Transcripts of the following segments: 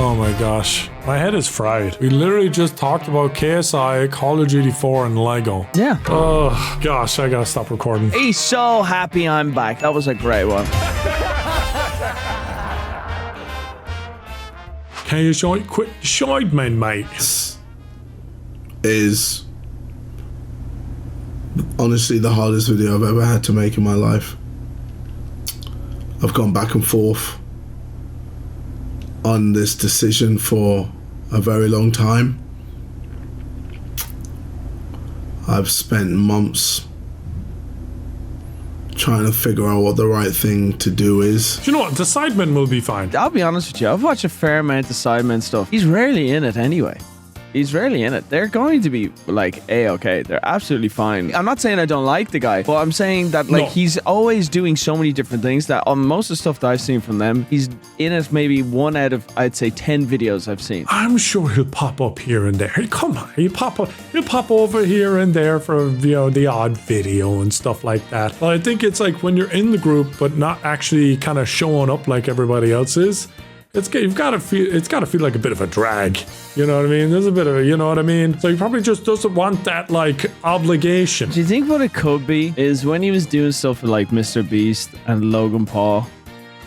Oh my gosh. My head is fried. We literally just talked about KSI, Call of Duty 4, and Lego. Yeah. Oh gosh, I gotta stop recording. He's so happy I'm back. That was a great one. Can you quit Sidemen, mate? Is honestly the hardest video I've ever had to make in my life. I've gone back and forth on this decision for a very long time. I've spent months trying to figure out what the right thing to do is. Do you know what? The Sidemen will be fine. I'll be honest with you. I've watched a fair amount of Sidemen stuff. He's rarely in it anyway. He's rarely in it. They're going to be like A-okay. They're absolutely fine. I'm not saying I don't like the guy, but I'm saying that like he's always doing so many different things that on most of the stuff that I've seen from them, he's in it maybe 1 out of, I'd say, 10 videos I've seen. I'm sure he'll pop up here and there. Come on, he'll pop over here and there for, you know, the odd video and stuff like that. But I think it's like when you're in the group but not actually kind of showing up like everybody else is. It's got to feel like a bit of a drag. You know what I mean? There's a bit of a, you know what I mean? So he probably just doesn't want that like obligation. Do you think what it could be is when he was doing stuff with like Mr. Beast and Logan Paul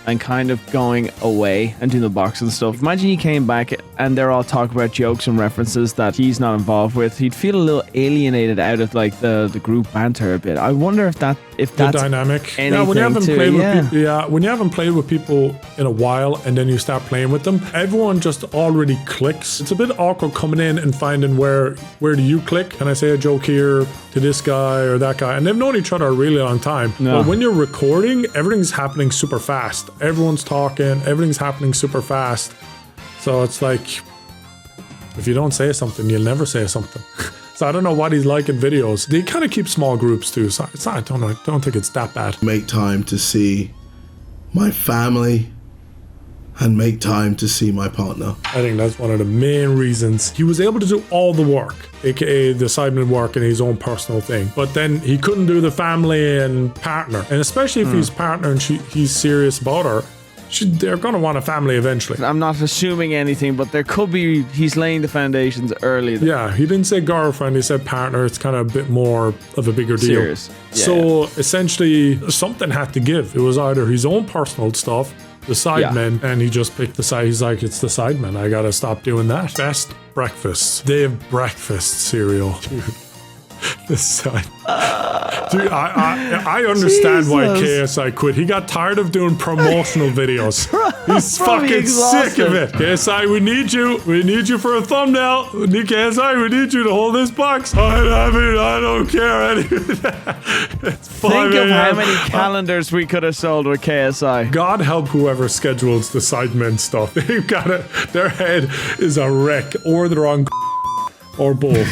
and kind of going away and doing the box and stuff. Imagine he came back and they're all talking about jokes and references that he's not involved with. He'd feel a little alienated out of like the group banter a bit. I wonder if that's the dynamic. Yeah, when you haven't played with people, when you haven't played with people in a while and then you start playing with them, everyone just already clicks. It's a bit awkward coming in and finding where do you click? Can I say a joke here to this guy or that guy? And they've known each other a really long time. No. But when you're recording, everything's happening super fast. Everyone's talking, everything's happening super fast. So it's like, if you don't say something, you'll never say something. So I don't know what he's like in videos. They kind of keep small groups too, so it's not, I don't think it's that bad. Make time to see my family and make time to see my partner. I think that's one of the main reasons he was able to do all the work, aka the Sidemen work and his own personal thing. But then he couldn't do the family and partner. And especially if he's partner and he's serious about her, they're going to want a family eventually. I'm not assuming anything, but there could be, he's laying the foundations early. Yeah, he didn't say girlfriend, he said partner. It's kind of a bit more of a bigger deal. Serious. Yeah. So essentially, something had to give. It was either his own personal stuff, the Sidemen, and he just picked the side. He's like, it's the Sidemen. I got to stop doing that. Best breakfast. They have breakfast cereal. Dude. The side. Dude, I understand why KSI quit. He got tired of doing promotional videos. He's fucking exhausted. Sick of it. KSI, we need you. We need you for a thumbnail. KSI, we need you to hold this box. I don't care. It's Think of how many calendars we could have sold with KSI. God help whoever schedules the Sidemen stuff. They've got it. Their head is a wreck, or they're on or both.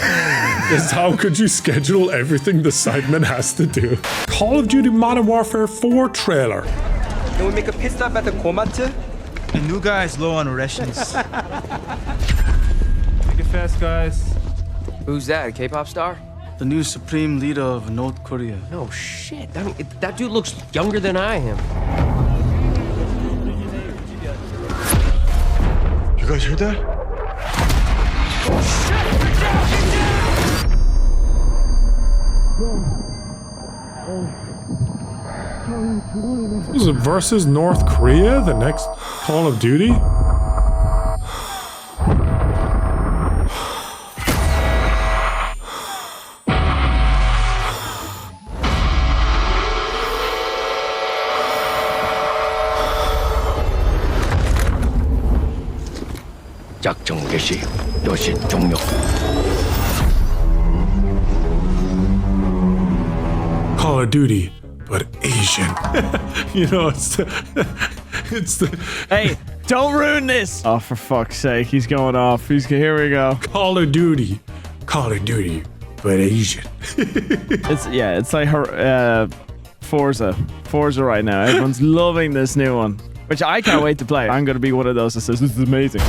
How could you schedule everything the Sidemen has to do? Call of Duty Modern Warfare 4 trailer. Can we make a pit stop at the Komate? The new guy is low on rations. Make it fast, guys. Who's that, a K-pop star? The new supreme leader of North Korea. No shit. I mean, that dude looks younger than I am. You guys heard that? Is it versus North Korea, the next Call of Duty? 작전 개시, 요시 종료. Call of Duty, but Asian. You know, it's the Hey, don't ruin this. Oh, for fuck's sake, he's going off. Here we go. Call of Duty, but Asian. It's like her Forza right now. Everyone's loving this new one, which I can't wait to play. I'm gonna be one of those that says this is amazing.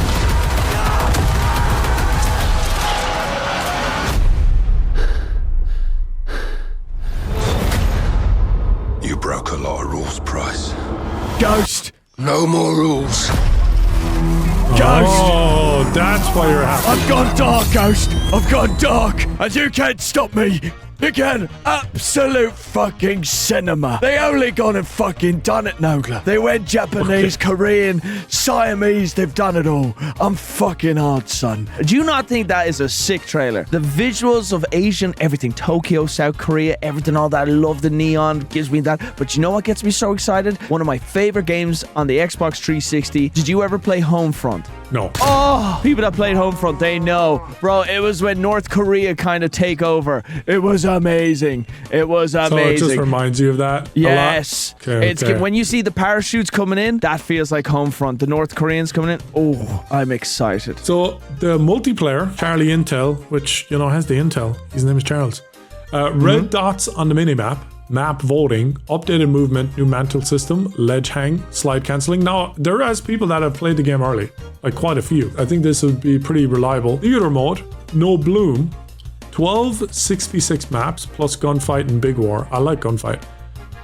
You broke a lot of rules, Price. Ghost. No more rules. Ghost. That's why you're happy. I've gone dark, Ghost. I've gone dark, and you can't stop me. You can. Absolute fucking cinema. They only gone and fucking done it, Nogla. They went Japanese, Korean, Siamese. They've done it all. I'm fucking hard, son. Do you not think that is a sick trailer? The visuals of Asian, everything, Tokyo, South Korea, everything, all that. I love the neon, gives me that. But you know what gets me so excited? One of my favorite games on the Xbox 360. Did you ever play Homefront? No. Oh, people that played Homefront, they know. Bro, it was when North Korea kind of take over. It was amazing. It was amazing. So it just reminds you of that? Yes. Okay. When you see the parachutes coming in, that feels like Homefront. The North Koreans coming in. Oh, I'm excited. So the multiplayer, Charlie Intel, which, you know, has the Intel. His name is Charles. Red dots on the minimap. Map voting, updated movement, new mantle system, ledge hang, slide cancelling. Now, there is people that have played the game early, like quite a few. I think this would be pretty reliable. Theater mode, no bloom, 12 6v6 maps plus gunfight and big war. I like gunfight,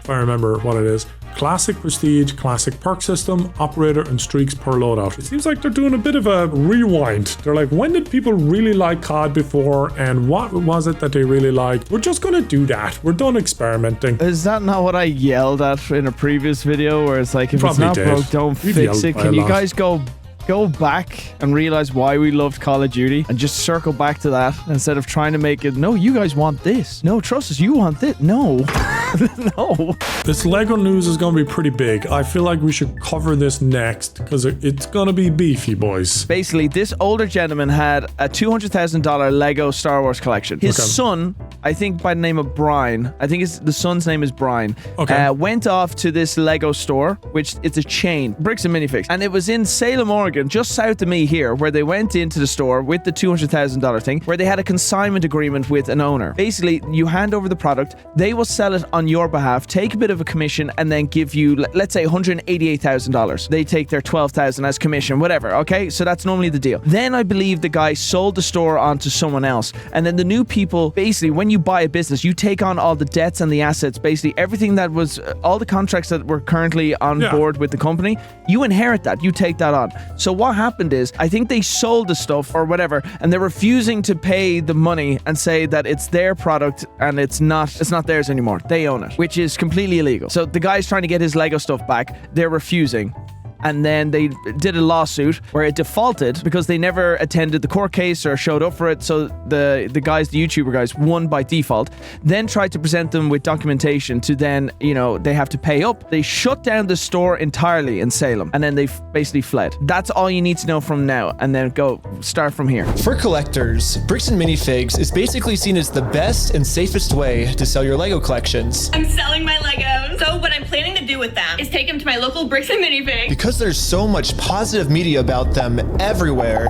if I remember what it is. Classic prestige, classic perk system, operator and streaks per loadout. It seems like they're doing a bit of a rewind. They're like, when did people really like COD before and what was it that they really liked? We're just gonna do that. We're done experimenting. Is that not what I yelled at in a previous video where it's like, if Probably it's not did. broke, don't You've fix yelled it? by Can a you lot. guys go back and realize why we loved Call of Duty and just circle back to that instead of trying to make it, no, you guys want this. No, trust us, you want this. No. No. This Lego news is going to be pretty big. I feel like we should cover this next because it's going to be beefy, boys. Basically, this older gentleman had a $200,000 Lego Star Wars collection. His son, I think by the name of Brian, I think the son's name is Brian, went off to this Lego store, which it's a chain, Bricks and Minifix, and it was in Salem, Oregon, just south of me here, where they went into the store with the $200,000 thing, where they had a consignment agreement with an owner. Basically, you hand over the product, they will sell it on your behalf, take a bit of a commission, and then give you, let's say, $188,000. They take their $12,000 as commission, whatever, okay? So that's normally the deal. Then I believe the guy sold the store on to someone else. And then the new people, basically, when you buy a business, you take on all the debts and the assets, basically everything that was, all the contracts that were currently on board with the company, you inherit that, you take that on. So what happened is, I think they sold the stuff or whatever, and they're refusing to pay the money and say that it's their product and it's not theirs anymore. They own it, which is completely illegal. So the guy's trying to get his Lego stuff back. They're refusing. And then they did a lawsuit where it defaulted because they never attended the court case or showed up for it. So the guys, the YouTuber guys, won by default. Then tried to present them with documentation to then, you know, they have to pay up. They shut down the store entirely in Salem, and then they basically fled. That's all you need to know from now, and then start from here. For collectors, Bricks and Minifigs is basically seen as the best and safest way to sell your Lego collections. I'm selling my Legos. So what I'm planning to do with them is take them to my local Bricks and Minifigs. Because there's so much positive media about them everywhere,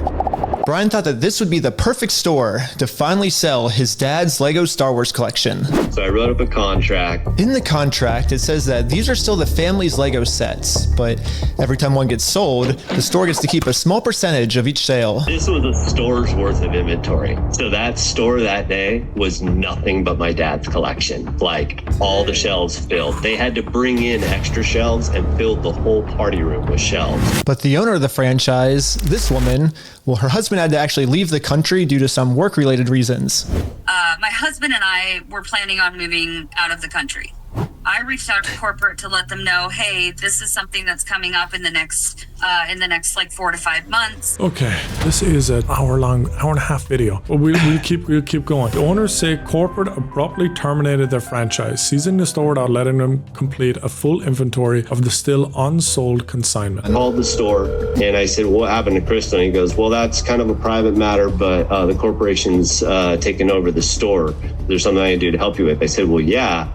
Brian thought that this would be the perfect store to finally sell his dad's Lego Star Wars collection. So I wrote up a contract. In the contract, it says that these are still the family's Lego sets, but every time one gets sold, the store gets to keep a small percentage of each sale. This was a store's worth of inventory. So that store that day was nothing but my dad's collection. Like, all the shelves filled. They had to bring in extra shelves and filled the whole party room with shelves. But the owner of the franchise, this woman, well, her husband had to actually leave the country due to some work-related reasons. My husband and I were planning on moving out of the country. I reached out to corporate to let them know, hey, this is something that's coming up in the next like 4 to 5 months. Okay, this is an hour and a half video, but we'll keep going. The owners say corporate abruptly terminated their franchise, seizing the store without letting them complete a full inventory of the still unsold consignment. I called the store and I said, what happened to Crystal? And he goes, well, that's kind of a private matter, but the corporation's taken over the store. There's something I can do to help you with. I said, well, yeah.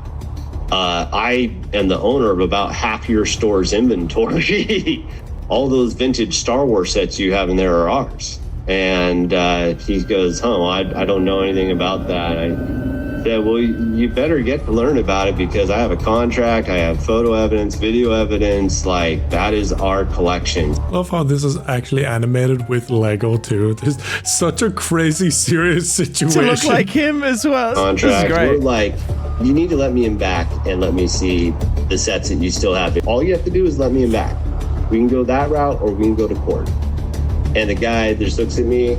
I am the owner of about half your store's inventory. All those vintage Star Wars sets you have in there are ours. And he goes, I don't know anything about that. I said, well, you better get to learn about it because I have a contract, I have photo evidence, video evidence, like that is our collection. Love how this is actually animated with Lego too. There's such a crazy, serious situation. To look like him as well. Contract, This is great. we're like, you need to let me in back and let me see the sets that you still have. All you have to do is let me in back. We can go that route or we can go to court. And the guy just looks at me,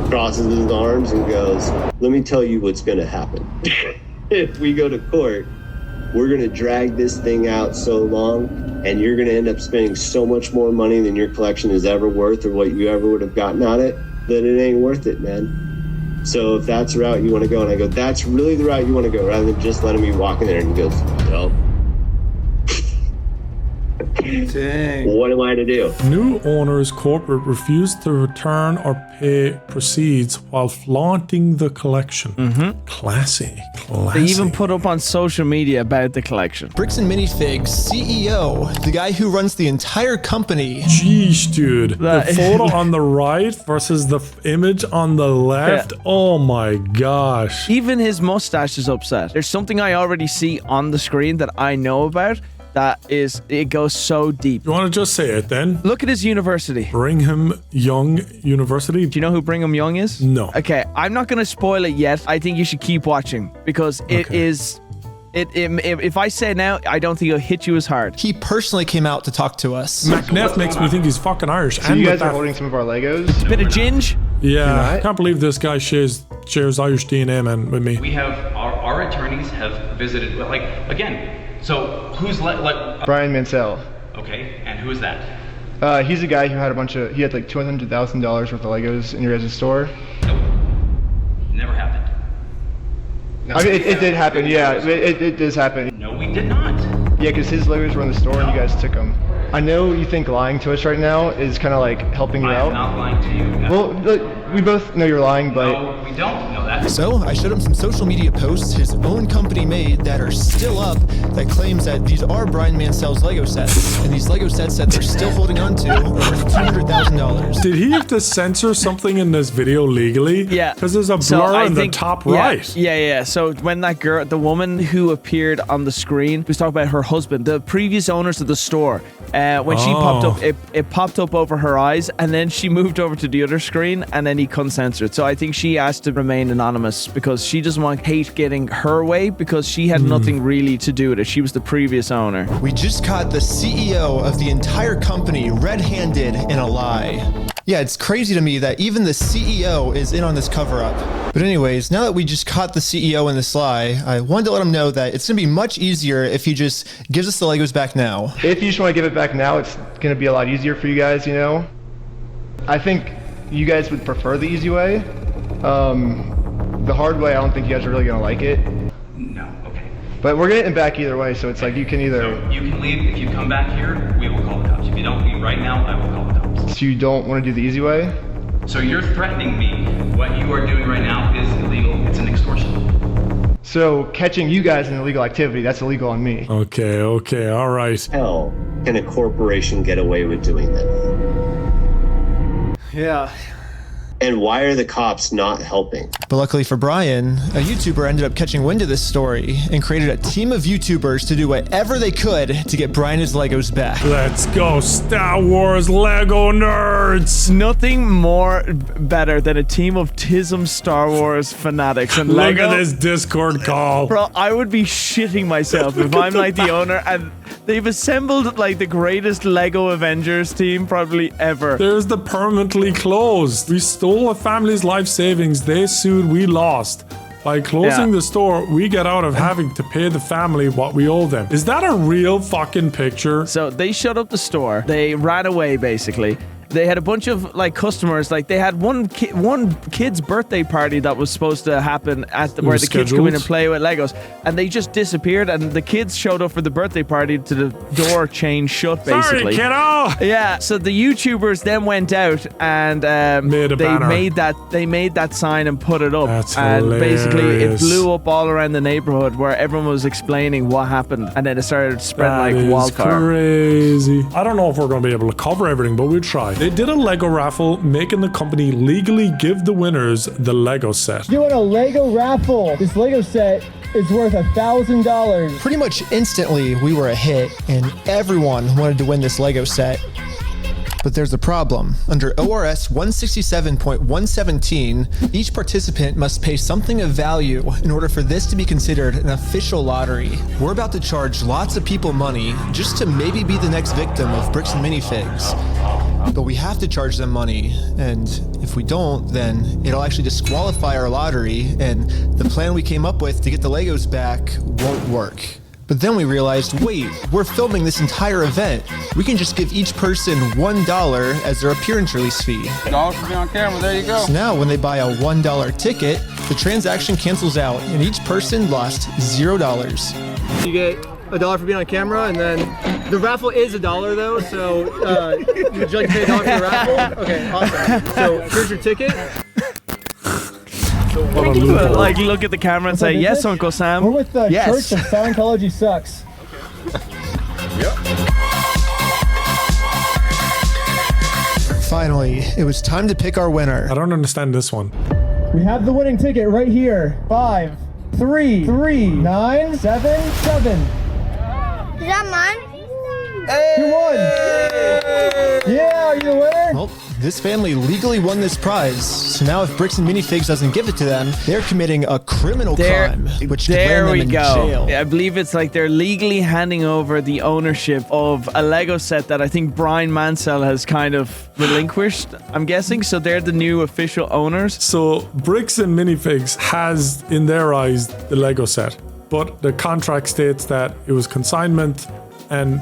crosses his arms, and goes, "Let me tell you what's going to happen. If we go to court, we're going to drag this thing out so long, and you're going to end up spending so much more money than your collection is ever worth or what you ever would have gotten out of it, that it ain't worth it, man. So if that's the route you want to go," and I go, "That's really the route you want to go," rather than just letting me walk in there. And he goes, "Nope." Dang. What am I to do? New owners corporate refused to return or pay proceeds while flaunting the collection. Classy. They even put up on social media about the collection. Bricks and Minifigs CEO, the guy who runs the entire company. Jeez, dude. The photo on the right versus the image on the left. Yeah. Oh my gosh. Even his mustache is upset. There's something I already see on the screen that I know about. That is, it goes so deep. You want to just say it then? Look at his university. Brigham Young University. Do you know who Brigham Young is? No. Okay, I'm not going to spoil it yet. I think you should keep watching because it is... If I say now, I don't think it'll hit you as hard. He personally came out to talk to us. McNeff makes me think he's fucking Irish. So you guys are holding some of our Legos? Bit of ginge? Yeah, I can't believe this guy shares Irish DNA, man, with me. We have, our attorneys have visited, like, again, so who's like Brian Mansell. Okay, and who is that? He's a guy who had he had like $200,000 worth of Legos in your guys' store. Nope. Never happened. I mean, it did happen, yeah. It does happen. No, we did not. Yeah, because his Legos were in the store and you guys took them. I know you think lying to us right now is kind of like helping you out. I'm not lying to you. No. Well, look, we both know you're lying, but... No, we don't know that. So, I showed him some social media posts his own company made that are still up that claims that these are Brian Mansell's Lego sets. And these Lego sets that they're still holding on to are worth $200,000. Did he have to censor something in this video legally? Yeah. Because there's a blur in the top right. Yeah. So when that girl, the woman who appeared on the screen, was talking about her husband, the previous owners of the store, when she popped up, it popped up over her eyes, and then she moved over to the other screen, and then he couldn't censor it. So I think she asked to remain anonymous because she doesn't want hate getting her way because she had nothing really to do with it. She was the previous owner. We just caught the CEO of the entire company red-handed in a lie. Yeah, it's crazy to me that even the CEO is in on this cover-up. But anyways, now that we just caught the CEO in this lie, I wanted to let him know that it's going to be much easier if he just gives us the Legos back now. If you just want to give it back now, it's going to be a lot easier for you guys, you know? I think you guys would prefer the easy way. The hard way, I don't think you guys are really going to like it. No, okay. But we're getting it back either way, so it's like you can either... So you can leave. If you come back here, we will call the cops. If you don't leave right now, I will call the cops. So you don't want to do the easy way? So you're threatening me. What you are doing right now is illegal. It's an extortion. So catching you guys in illegal activity, that's illegal on me. Okay, all right. How can a corporation get away with doing that? Yeah. And why are the cops not helping? But luckily for Brian, a YouTuber ended up catching wind of this story and created a team of YouTubers to do whatever they could to get Brian his Legos back. Let's go, Star Wars Lego nerds! Nothing more better than a team of TISM Star Wars fanatics and Lego. Look at this Discord call. Bro, I would be shitting myself if I'm like the owner and they've assembled like the greatest Lego Avengers team probably ever. There's the permanently closed. We stole a family's life savings. They sued, we lost. By closing the store, we get out of having to pay the family what we owe them. Is that a real fucking picture? So they shut up the store. They ran away basically. They had a bunch of like customers, like they had one kid's birthday party that was supposed to happen at where the kids come in and play with Legos, and they just disappeared. And the kids showed up for the birthday party to the door chain shut, basically. Sorry, kiddo. Yeah. So the YouTubers then went out and they made that sign and put it up. That's and hilarious. Basically it blew up all around the neighborhood where everyone was explaining what happened, and then it started spreading like wildfire. Crazy. I don't know if we're going to be able to cover everything, but we'll try. They did a Lego raffle, making the company legally give the winners the Lego set. Doing a Lego raffle. This Lego set is worth $1,000. Pretty much instantly, we were a hit, and everyone wanted to win this Lego set. But there's a problem. Under ORS 167.117, each participant must pay something of value in order for this to be considered an official lottery. We're about to charge lots of people money just to maybe be the next victim of Bricks and Minifigs. But we have to charge them money, and if we don't, then it'll actually disqualify our lottery, and the plan we came up with to get the Legos back won't work. But then we realized, wait, we're filming this entire event. We can just give each person $1 as their appearance release fee. $1 for being on camera, there you go. So now when they buy a $1 ticket, the transaction cancels out and each person lost $0. You get $1 for being on camera, and then the raffle is $1 though, so would you like to pay $1 for the raffle? Okay, awesome. So here's your ticket. Like, look at the camera and say, yes, Uncle Sam. We're with the yes. Church of Scientology Sucks. Finally, it was time to pick our winner. I don't understand this one. We have the winning ticket right here. 5, 3, 3, 9, 7, 7. Is that mine? Hey! You won! Yeah, are you the winner? Well, this family legally won this prize, so now if Bricks and Minifigs doesn't give it to them, they're committing a criminal crime, which could land them in jail. I believe it's like they're legally handing over the ownership of a Lego set that I think Brian Mansell has kind of relinquished, I'm guessing, so they're the new official owners. So Bricks and Minifigs has, in their eyes, the Lego set, but the contract states that it was consignment and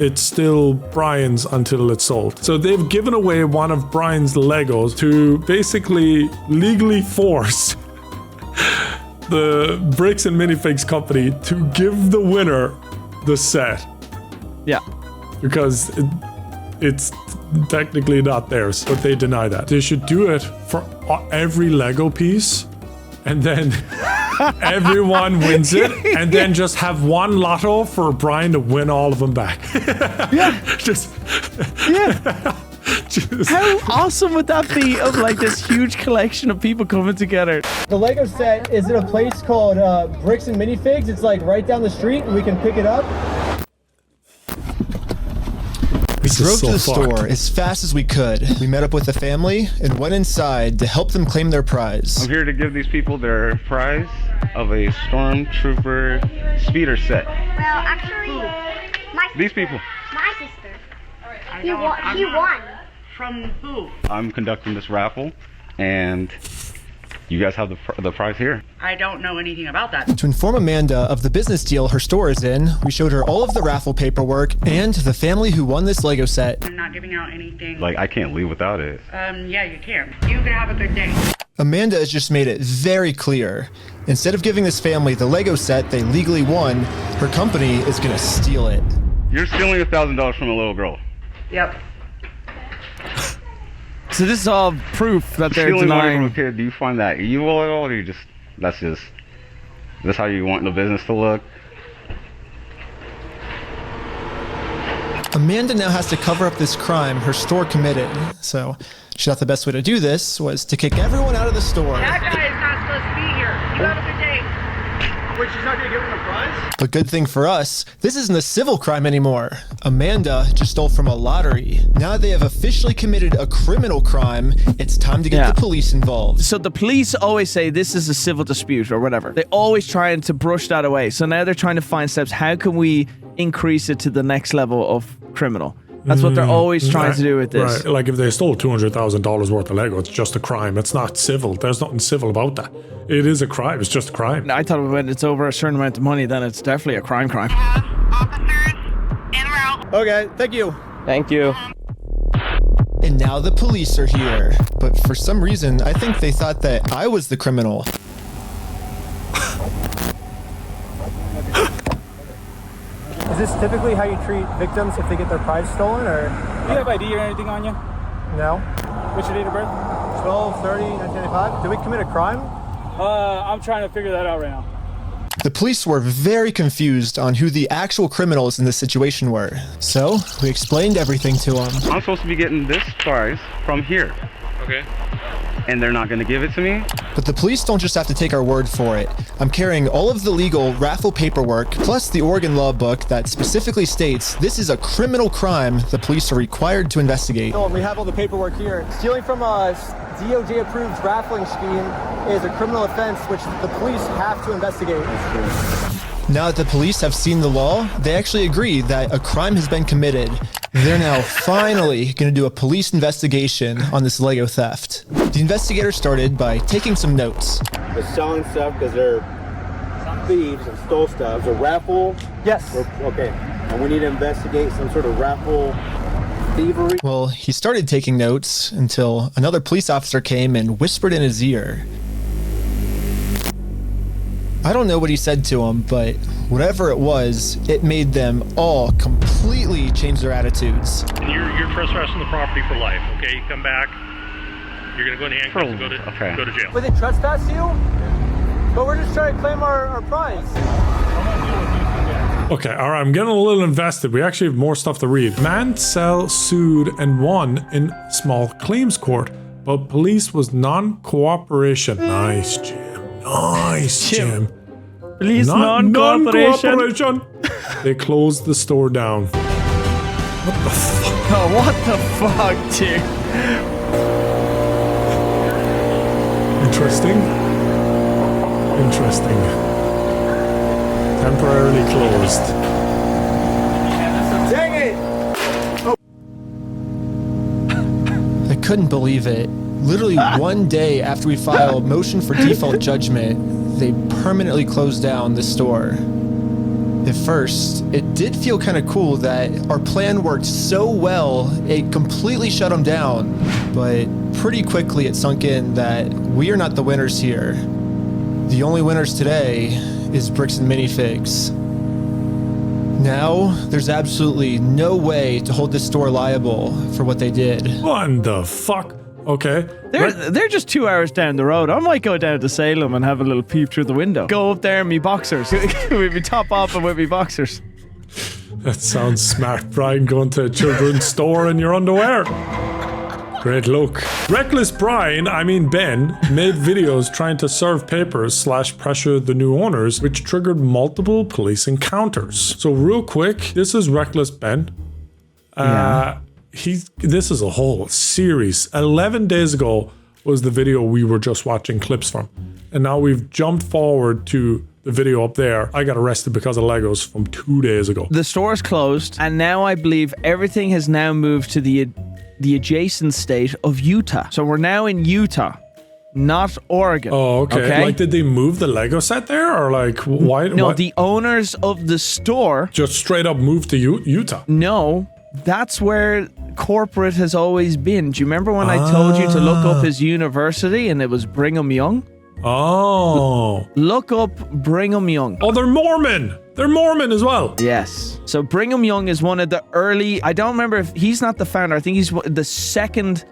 it's still Brian's until it's sold. So they've given away one of Brian's Legos to basically legally force the Bricks and Minifigs company to give the winner the set. Yeah. Because it's technically not theirs, but they deny that. They should do it for every Lego piece, and then everyone wins it, and then just have one lotto for Brian to win all of them back. Yeah. Just How awesome would that be, of like this huge collection of people coming together? The Lego set is at a place called Bricks and Minifigs. It's like right down the street, and we can pick it up. We drove to the store as fast as we could. We met up with the family and went inside to help them claim their prize. I'm here to give these people their prize of a Stormtrooper speeder set. Well, actually, These people. my sister. He won. From who? I'm conducting this raffle, and you guys have the prize here. I don't know anything about that. To inform Amanda of the business deal her store is in, we showed her all of the raffle paperwork and the family who won this Lego set. I'm not giving out anything. Like, I can't leave without it. Yeah, you can. You can have a good day. Amanda has just made it very clear. Instead of giving this family the Lego set they legally won, her company is gonna steal it. You're stealing $1,000 from a little girl. Yep. So this is all proof that they're Stealing money denying. from a kid, do you find that evil at all, or you just, that's how you want the business to look? Amanda now has to cover up this crime her store committed, so she thought the best way to do this was to kick everyone out of the store. That guy is not supposed to be here. You have a good day. Wait, she's not gonna give him a prize? But good thing for us, this isn't a civil crime anymore. Amanda just stole from a lottery. Now they have officially committed a criminal crime, it's time to get the police involved. So the police always say this is a civil dispute or whatever. They always trying to brush that away. So now they're trying to find steps. How can we increase it to the next level of criminal? That's what they're always trying to do with this. Right. Like if they stole $200,000 worth of Lego, it's just a crime. It's not civil. There's nothing civil about that. It is a crime. It's just a crime. I thought when it's over a certain amount of money, then it's definitely a crime. Okay, thank you. Thank you. And now the police are here. But for some reason, I think they thought that I was the criminal. Is this typically how you treat victims if they get their prize stolen, or? Do you have ID or anything on you? No. What's your date of birth? 12/30/1995. Did we commit a crime? I'm trying to figure that out right now. The police were very confused on who the actual criminals in this situation were. So, we explained everything to them. I'm supposed to be getting this prize from here. Okay. And they're not going to give it to me? But the police don't just have to take our word for it. I'm carrying all of the legal raffle paperwork, plus the Oregon law book that specifically states this is a criminal crime the police are required to investigate. No, we have all the paperwork here. Stealing from a DOJ-approved raffling scheme is a criminal offense which the police have to investigate. Now that the police have seen the law, they actually agree that a crime has been committed. They're now finally going to do a police investigation on this Lego theft. The investigators started by taking some notes. They're selling stuff because they're thieves and stole stuff. It's a raffle? Yes. Okay. And we need to investigate some sort of raffle thievery. Well, he started taking notes until another police officer came and whispered in his ear. I don't know what he said to him, but whatever it was, it made them all completely change their attitudes. You're trespassing the property for life, okay? You come back, you're gonna go in handcuffs and go to jail. But they trespass you? But we're just trying to claim our prize. Okay, all right, I'm getting a little invested. We actually have more stuff to read. Mansell sued and won in small claims court, but police was non-cooperation. Nice, Jim. Nice, Jim. Police non-cooperation. They closed the store down. What the fuck? Oh, what the fuck, dude? Interesting. Interesting. Temporarily closed. Dang it! I couldn't believe it. Literally one day after we filed motion for default judgment, they permanently closed down the store. At first, it did feel kind of cool that our plan worked so well, it completely shut them down. But pretty quickly it sunk in that we are not the winners here. The only winners today is Bricks and Minifigs. Now, there's absolutely no way to hold this store liable for what they did. What the fuck? Okay. They're just 2 hours down the road. I might go down to Salem and have a little peep through the window. Go up there in me boxers. With me top off and with me boxers. That sounds smart, Brian, going to a children's store in your underwear. Great look. Reckless Brian, I mean Ben, made videos trying to serve papers / pressure the new owners, which triggered multiple police encounters. So real quick, this is Reckless Ben. This is a whole series. 11 days ago was the video we were just watching clips from. And now we've jumped forward to the video up there. I got arrested because of Legos from 2 days ago. The store's closed, and now I believe everything has now moved to the adjacent state of Utah. So we're now in Utah, not Oregon. Oh, okay. Like, did they move the Lego set there, or like why? No, the owners of the store just straight up moved to Utah. No, that's where corporate has always been. Do you remember when I told you to look up his university and it was Brigham Young? Oh. Look up Brigham Young. Oh, they're Mormon. They're Mormon as well. Yes. So Brigham Young is one of the early, I don't remember if he's not the founder. I think he's the second,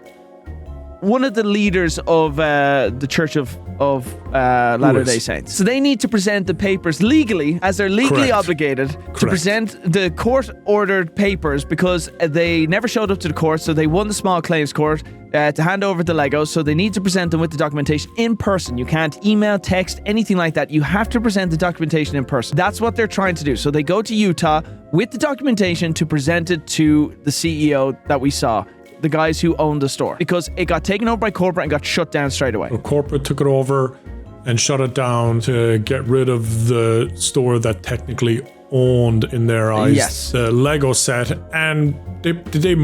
one of the leaders of the Church of Latter-day Saints. So they need to present the papers legally, as they're legally obligated to present the court-ordered papers, because they never showed up to the court, so they won the small claims court to hand over the Legos, so they need to present them with the documentation in person. You can't email, text, anything like that. You have to present the documentation in person. That's what they're trying to do. So they go to Utah with the documentation to present it to the CEO that we saw, the guys who owned the store, because it got taken over by corporate and got shut down straight away. Well, corporate took it over and shut it down to get rid of the store that technically owned, in their eyes, the Lego set. And did they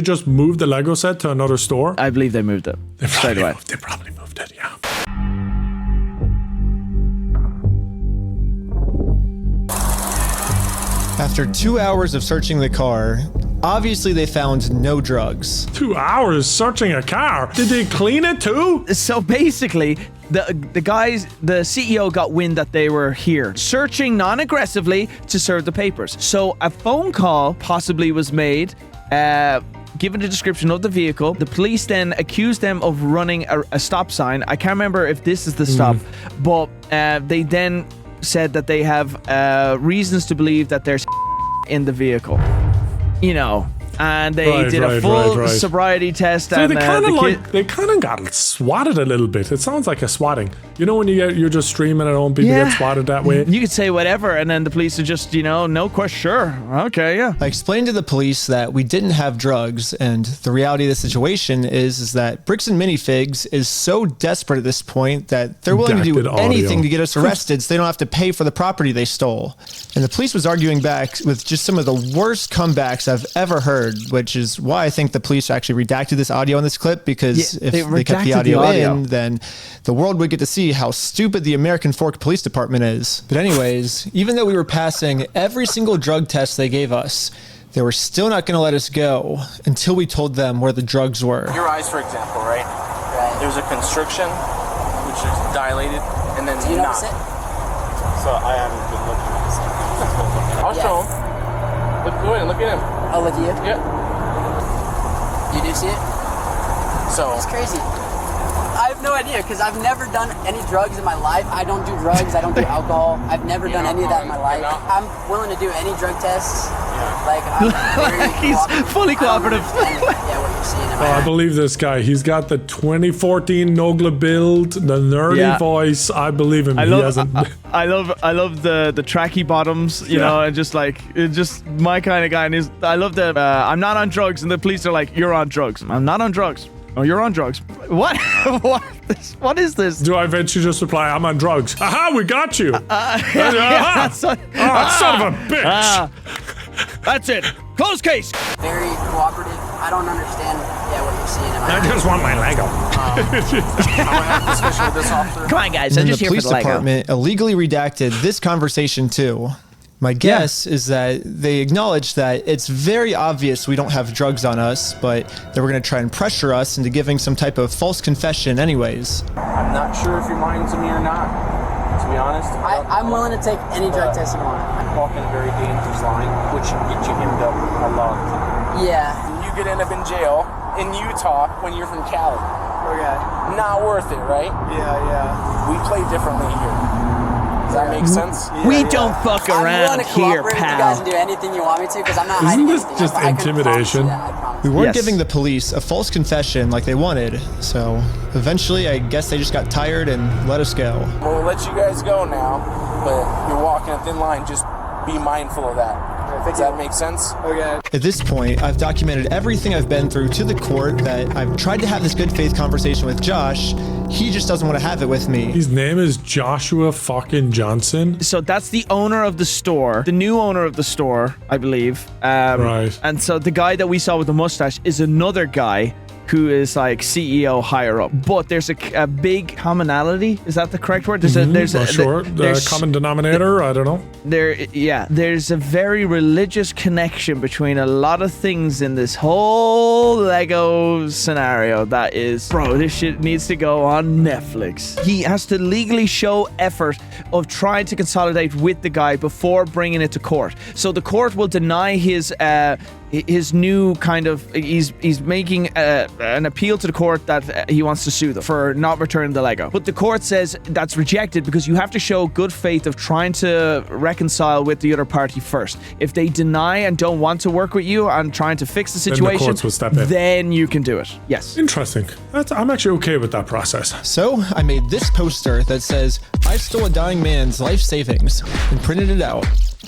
just move the Lego set to another store? I believe they moved it straight away. They probably moved it, yeah. After 2 hours of searching the car, obviously they found no drugs. 2 hours searching a car? Did they clean it too? So basically, the guys, the CEO got wind that they were here, searching non-aggressively to serve the papers. So a phone call possibly was made, given the description of the vehicle. The police then accused them of running a stop sign. I can't remember if this is the stop, but they then said that they have reasons to believe that there's in the vehicle, you know, and they did a full sobriety test. So and they kind of got swatted a little bit. It sounds like a swatting. You know, when you're just streaming at home, people get swatted that way. You could say whatever, and then the police are just, you know, no question, sure, okay, yeah. I explained to the police that we didn't have drugs, and the reality of the situation is that Bricks and Minifigs is so desperate at this point that they're willing to do anything to get us arrested so they don't have to pay for the property they stole. And the police was arguing back with just some of the worst comebacks I've ever heard. uncensored, which is why I think the police actually redacted this audio in this clip, because if they kept the redacted audio, the audio in, then the world would get to see how stupid the American Fork Police Department is. But anyways, even though we were passing every single drug test they gave us, they were still not going to let us go until we told them where the drugs were. Your eyes, for example, right? There's a constriction, which is dilated, and then Do you notice it? So I haven't been looking at this. I'll show him. Go ahead, look at him. I'll look at you? Yeah. You do see it? So it's crazy. I have no idea, because I've never done any drugs in my life. I don't do drugs. I don't do alcohol. I've never done any of that in my life. I'm willing to do any drug tests. Like, I'm very he's fully cooperative. Yeah, what you're seeing in my I believe this guy. He's got the 2014 Nogla build, the nerdy voice. I believe him. I love the tracky bottoms, you know, and just like it's just my kind of guy. And I love the I'm not on drugs, and the police are like, you're on drugs. I'm not on drugs. Oh, you're on drugs. What? What is this? Do I eventually just reply, I'm on drugs? Aha, we got you. Son of a bitch. That's it. Close case. Very cooperative. I don't understand what you're seeing in my I just want my Lego. Come on, guys. And I'm then just the here police for the Lego. department illegally redacted this conversation too. My guess is that they acknowledge that it's very obvious we don't have drugs on us, but they were going to try and pressure us into giving some type of false confession anyways. I'm not sure if you're lying to me or not, to be honest. I'm willing to take any drug test you want. I'm walking a very dangerous line, which can get you hemmed up a lot of time. Yeah. And you could end up in jail in Utah when you're from Cali. Okay. Not worth it, right? Yeah. We play differently here. Does that make sense? We don't fuck around here, I'm willing to cooperate with you guys pal. and do anything you want me to, because I'm not Isn't hiding this anything. just intimidation? We weren't giving the police a false confession like they wanted, so eventually I guess they just got tired and let us go. We'll let you guys go now, but you're walking a thin line. Just be mindful of that. Does that make sense? Okay. At this point, I've documented everything I've been through to the court, that I've tried to have this good faith conversation with Josh. He just doesn't want to have it with me. His name is Joshua fucking Johnson. So that's the owner of the store, the new owner of the store, I believe. Right. And so the guy that we saw with the mustache is another guy who is like CEO higher up. But there's a big commonality. Is that the correct word? There's The common denominator. I don't know. There's a very religious connection between a lot of things in this whole Lego scenario that is, bro, this shit needs to go on Netflix. He has to legally show effort of trying to consolidate with the guy before bringing it to court. So the court will deny his new kind of, he's making an appeal to the court that he wants to sue them for not returning the Lego. But the court says that's rejected because you have to show good faith of trying to reconcile with the other party first. If they deny and don't want to work with you and trying to fix the situation, then the courts will step in. Then you can do it. Yes. Interesting. I'm actually okay with that process. So I made this poster that says, I stole a dying man's life savings, and printed it out.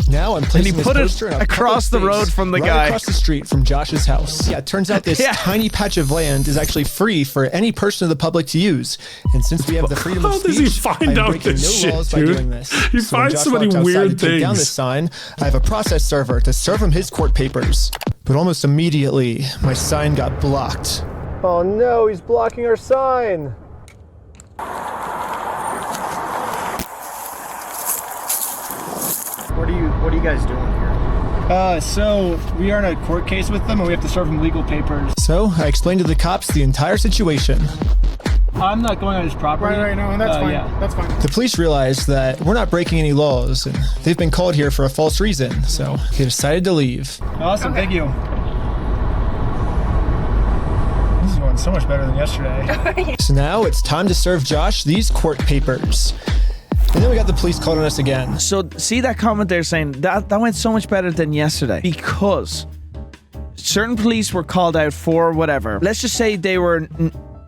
Now I'm placing this poster in a across the road from the right guy. across the street from Josh's house. Yeah, it turns out this tiny patch of land is actually free for any person of the public to use. And since we have the freedom of How speech, does he find I'm out breaking this no shit, laws by dude? doing this. He So when finds Josh so many walked outside weird to take down things. this sign, I have a process server to serve him his court papers. But almost immediately, my sign got blocked. Oh no, he's blocking our sign. What are you guys doing here? So we are in a court case with them, and we have to serve them legal papers. So I explained to the cops the entire situation. I'm not going on his property. Right, no, that's fine. Yeah. That's fine. The police realized that we're not breaking any laws, and they've been called here for a false reason, so they decided to leave. Awesome, thank you. This is going so much better than yesterday. So now it's time to serve Josh these court papers. And then we got the police called on us again. So see that comment there saying that went so much better than yesterday because certain police were called out for whatever. Let's just say they were,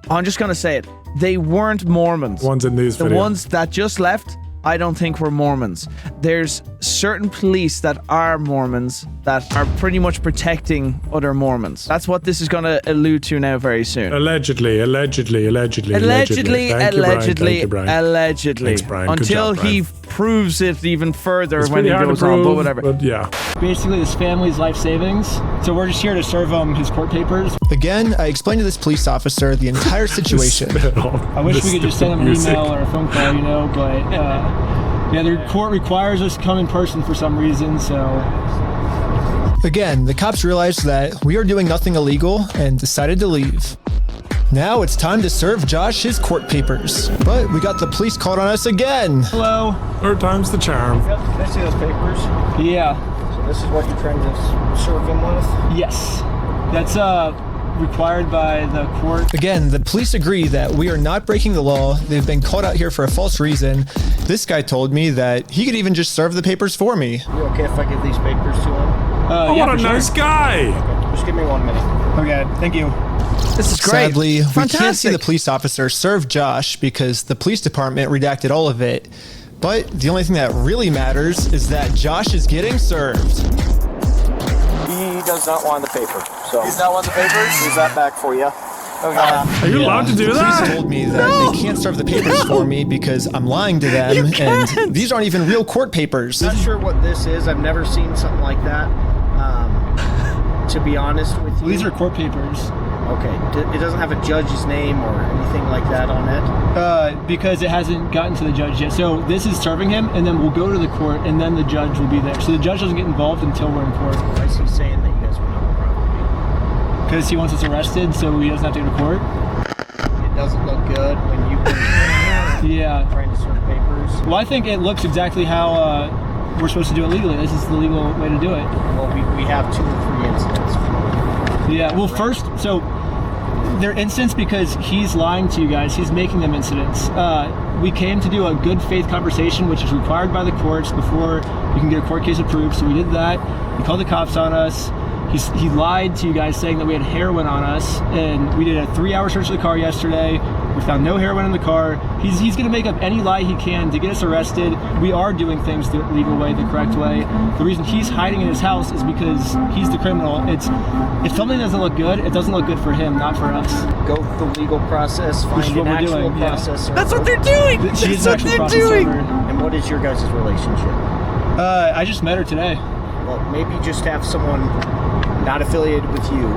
I'm just going to say it, they weren't Mormons. Ones in these The videos. ones that just left, I don't think were Mormons. There's certain police that are Mormons that are pretty much protecting other Mormons. That's what this is going to allude to now very soon. Allegedly. Allegedly. Thank you, Brian. Thanks, Brian. Good Until job, he Brian. proves it even further It's when pretty he hard to goes on, but prove, whatever. But yeah. Basically, his family's life savings. So we're just here to serve him his court papers. Again, I explained to this police officer the entire situation. I wish we could just send him an email or a phone call, you know, but yeah, the court requires us to come in person for some reason, so. Again, the cops realized that we are doing nothing illegal and decided to leave. Now it's time to serve Josh his court papers. But we got the police called on us again. Hello. Third time's the charm. Can I see those papers? Yeah. So this is what you're trying to serve him with? Yes. That's required by the court. Again, the police agree that we are not breaking the law. They've been called out here for a false reason. This guy told me that he could even just serve the papers for me. You okay if I give these papers to him? Yeah, what a nice guy. Okay, just give me 1 minute. Okay, thank you. This is great. Sadly, we can't see Fantastic. the police officer serve Josh because the police department redacted all of it. But the only thing that really matters is that Josh is getting served. He does not want the paper. So he's not want the papers? He's that back for you. Okay. Are you allowed to do the that? Police told me that they can't serve the papers for me because I'm lying to them, and these aren't even real court papers. Not sure what this is. I've never seen something like that. To be honest with you. These are court papers. Okay. It doesn't have a judge's name or anything like that on it? Because it hasn't gotten to the judge yet. So this is serving him, and then we'll go to the court, and then the judge will be there. So the judge doesn't get involved until we're in court. Why is he saying that you guys went on the property? Because he wants us arrested, so he doesn't have to go to court. It doesn't look good when you yeah. trying to serve papers. Well, I think it looks exactly how we're supposed to do it legally. This is the legal way to do it. Well, we have 2 or 3 incidents. Yeah, well, first, so they're incidents because he's lying to you guys. He's making them incidents. We came to do a good faith conversation, which is required by the courts before you can get a court case approved. So we did that. He called the cops on us. He lied to you guys saying that we had heroin on us, and we did a 3-hour search of the car yesterday. We found no heroin in the car. He's going to make up any lie he can to get us arrested. We are doing things the legal way, the correct way. The reason he's hiding in his house is because he's the criminal. If something doesn't look good, it doesn't look good for him, not for us. Go the legal process, Which is find what an we're actual doing, yeah. process server. That's what they're doing. She's That's what they're doing. And what is your guys' relationship? I just met her today. Well, maybe just have someone not affiliated with you.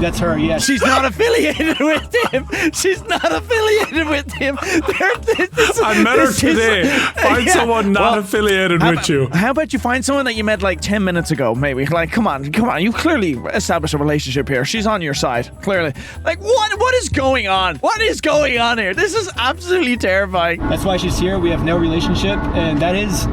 That's her, yes. She's not affiliated with him. She's not affiliated with him. I met her today. Find someone not affiliated with you. How about you find someone that you met like 10 minutes ago, maybe? Like, come on. You clearly established a relationship here. She's on your side, clearly. Like, what is going on? What is going on here? This is absolutely terrifying. That's why she's here. We have no relationship, and that is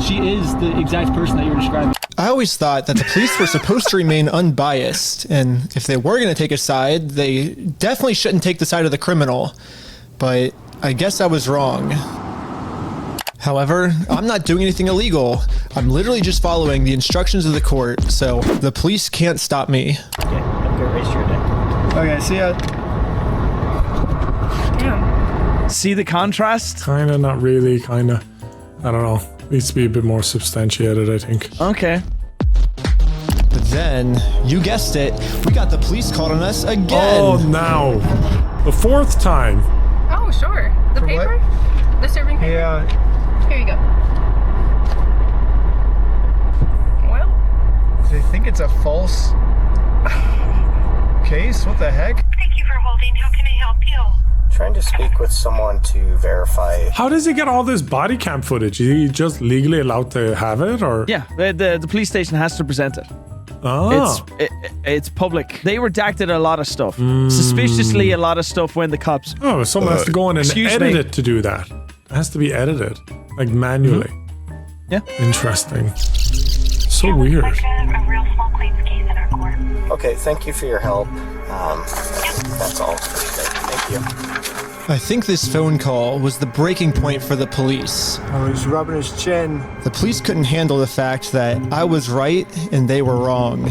she is the exact person that you're describing. I always thought that the police were supposed to remain unbiased, and if they were going to take a side, they definitely shouldn't take the side of the criminal. But I guess I was wrong. However, I'm not doing anything illegal. I'm literally just following the instructions of the court, so the police can't stop me. Okay, have a good rest of your day. Okay, see ya. See the contrast? Kinda, not really, kinda. I don't know. Needs to be a bit more substantiated, I think. Okay. But then, you guessed it, we got the police called on us again. Oh, now. The 4th time. Oh, sure. The For paper? what? The serving paper? Yeah. Here you go. Well, They think it's a false case? What the heck? Thank you for holding. How can I help you? Trying to speak with someone to verify. How does he get all this body cam footage? Is he just legally allowed to have it, or? Yeah, the police station has to present it. Oh. It's public. They redacted a lot of stuff. Suspiciously, a lot of stuff when the cops... Oh, someone has to go in and edit it to do that. It has to be edited, like manually. Yeah. Interesting. So weird. A real small claims case in our court. Okay, thank you for your help. That's all for today. Thank you. I think this phone call was the breaking point for the police. Oh, he's rubbing his chin. The police couldn't handle the fact that I was right and they were wrong.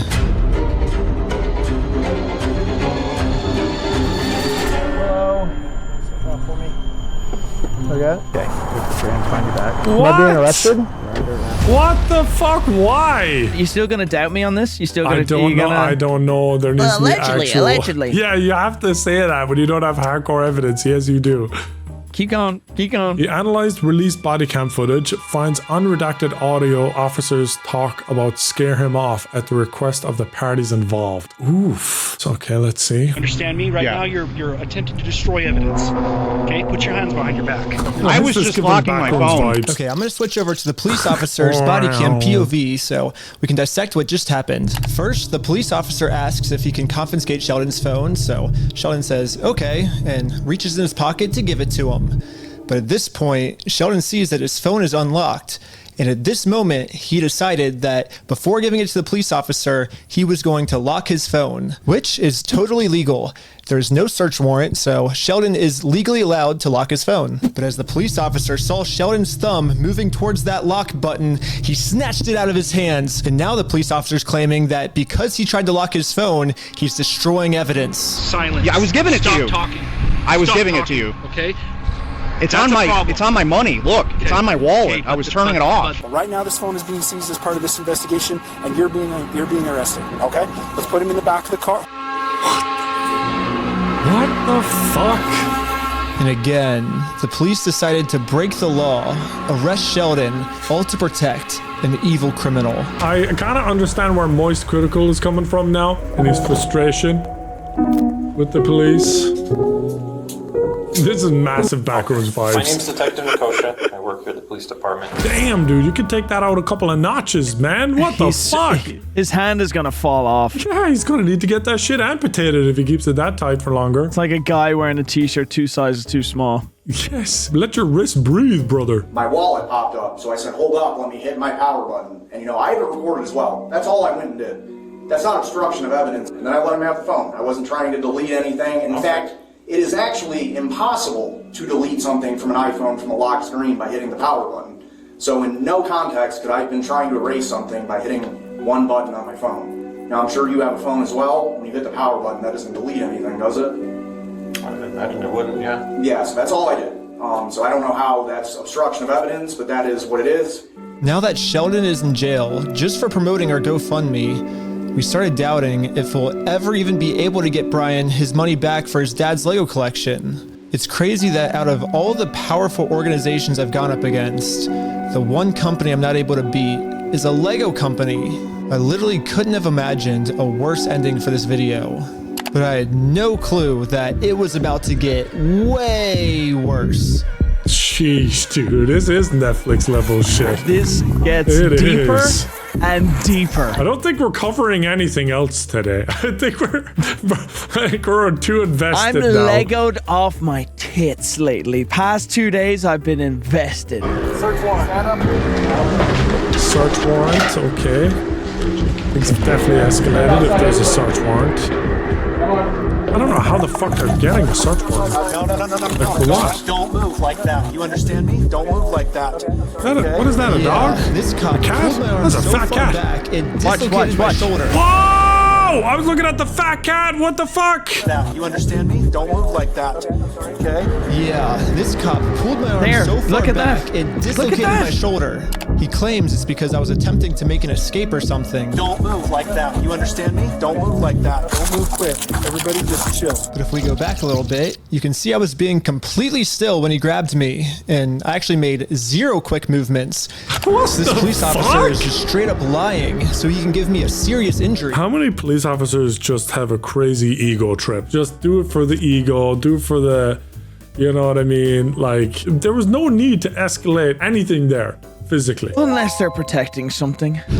Hello. Step out for me. Okay. Okay, we're to find you back. What? Am I being arrested? What the fuck? Why? You still gonna doubt me on this? You still gonna... I don't know. There needs to be actual... Allegedly. Yeah, you have to say that when you don't have hardcore evidence. Yes, you do. Keep going. Keep going. He analyzed released body cam footage, finds unredacted audio officers talk about scare him off at the request of the parties involved. Oof. So, okay, let's see. Understand me? Right now, you're attempting to destroy evidence. Okay, put your hands behind your back. I was just locking my phone. Okay, I'm going to switch over to the police officer's body cam POV so we can dissect what just happened. First, the police officer asks if he can confiscate Sheldon's phone, so Sheldon says, okay, and reaches in his pocket to give it to him. But at this point, Sheldon sees that his phone is unlocked, and at this moment, he decided that before giving it to the police officer, he was going to lock his phone, which is totally legal. There's no search warrant, so Sheldon is legally allowed to lock his phone. But as the police officer saw Sheldon's thumb moving towards that lock button, he snatched it out of his hands. And now the police officer's claiming that because he tried to lock his phone, he's destroying evidence. Silence. Yeah, I was giving it to you. Stop talking. I was Stop giving talking, it to you. Okay? It's That's on my money. Look, it's on my wallet. I was turning it off. But right now, this phone is being seized as part of this investigation, and you're being arrested. Okay, let's put him in the back of the car. What the fuck? And again, the police decided to break the law, arrest Sheldon, all to protect an evil criminal. I kind of understand where Moist Critical is coming from now, and his frustration with the police. This is massive backwards vibes. My name's Detective Nikosha. I work here at the police department. Damn, dude, you could take that out a couple of notches, man. What the fuck? His hand is gonna fall off. Yeah, he's gonna need to get that shit amputated if he keeps it that tight for longer. It's like a guy wearing a t-shirt 2 sizes too small. Yes, let your wrist breathe, brother. My wallet popped up, so I said, hold up, let me hit my power button. And I have it recorded as well. That's all I went and did. That's not obstruction of evidence. And then I let him have the phone. I wasn't trying to delete anything. In fact, it is actually impossible to delete something from an iPhone from a locked screen by hitting the power button. So in no context could I have been trying to erase something by hitting one button on my phone. Now I'm sure you have a phone as well. When you hit the power button, that doesn't delete anything, does it? I would imagine it wouldn't, yeah. Yeah, so that's all I did. So I don't know how that's obstruction of evidence, but that is what it is. Now that Sheldon is in jail just for promoting our GoFundMe, we started doubting if we'll ever even be able to get Brian his money back for his dad's Lego collection. It's crazy that out of all the powerful organizations I've gone up against, the one company I'm not able to beat is a Lego company. I literally couldn't have imagined a worse ending for this video. But I had no clue that it was about to get way worse. Jeez, dude, this is Netflix level shit. This gets deeper and deeper. I don't think we're covering anything else today. I think we're too invested I'm now. Legoed off my tits lately. Past 2 days, I've been invested. Search warrant. Search warrant, okay. Things have definitely escalated if there's a search warrant. I don't know how the fuck they're getting a search warrant. No. Like for what? Don't move like that. You understand me? Don't move like that. What is that, a dog? This cop a cat? pulled my arm That's a so fat far cat. back, it dislocated my shoulder. Whoa! I was looking at the fat cat. What the fuck? Now, you understand me? Don't move like that. Okay? Yeah, this cop pulled my arm so far back, it dislocated my shoulder. He claims it's because I was attempting to make an escape or something. Don't move like that. You understand me? Don't move like that. Don't move quick. Everybody just chill. But if we go back a little bit, you can see I was being completely still when he grabbed me, and I actually made 0 quick movements. This police officer is just straight up lying so he can give me a serious injury. How many police officers just have a crazy ego trip? Just do it for the ego, do it for the, you know what I mean? Like, there was no need to escalate anything there. Physically. Unless they're protecting something. Included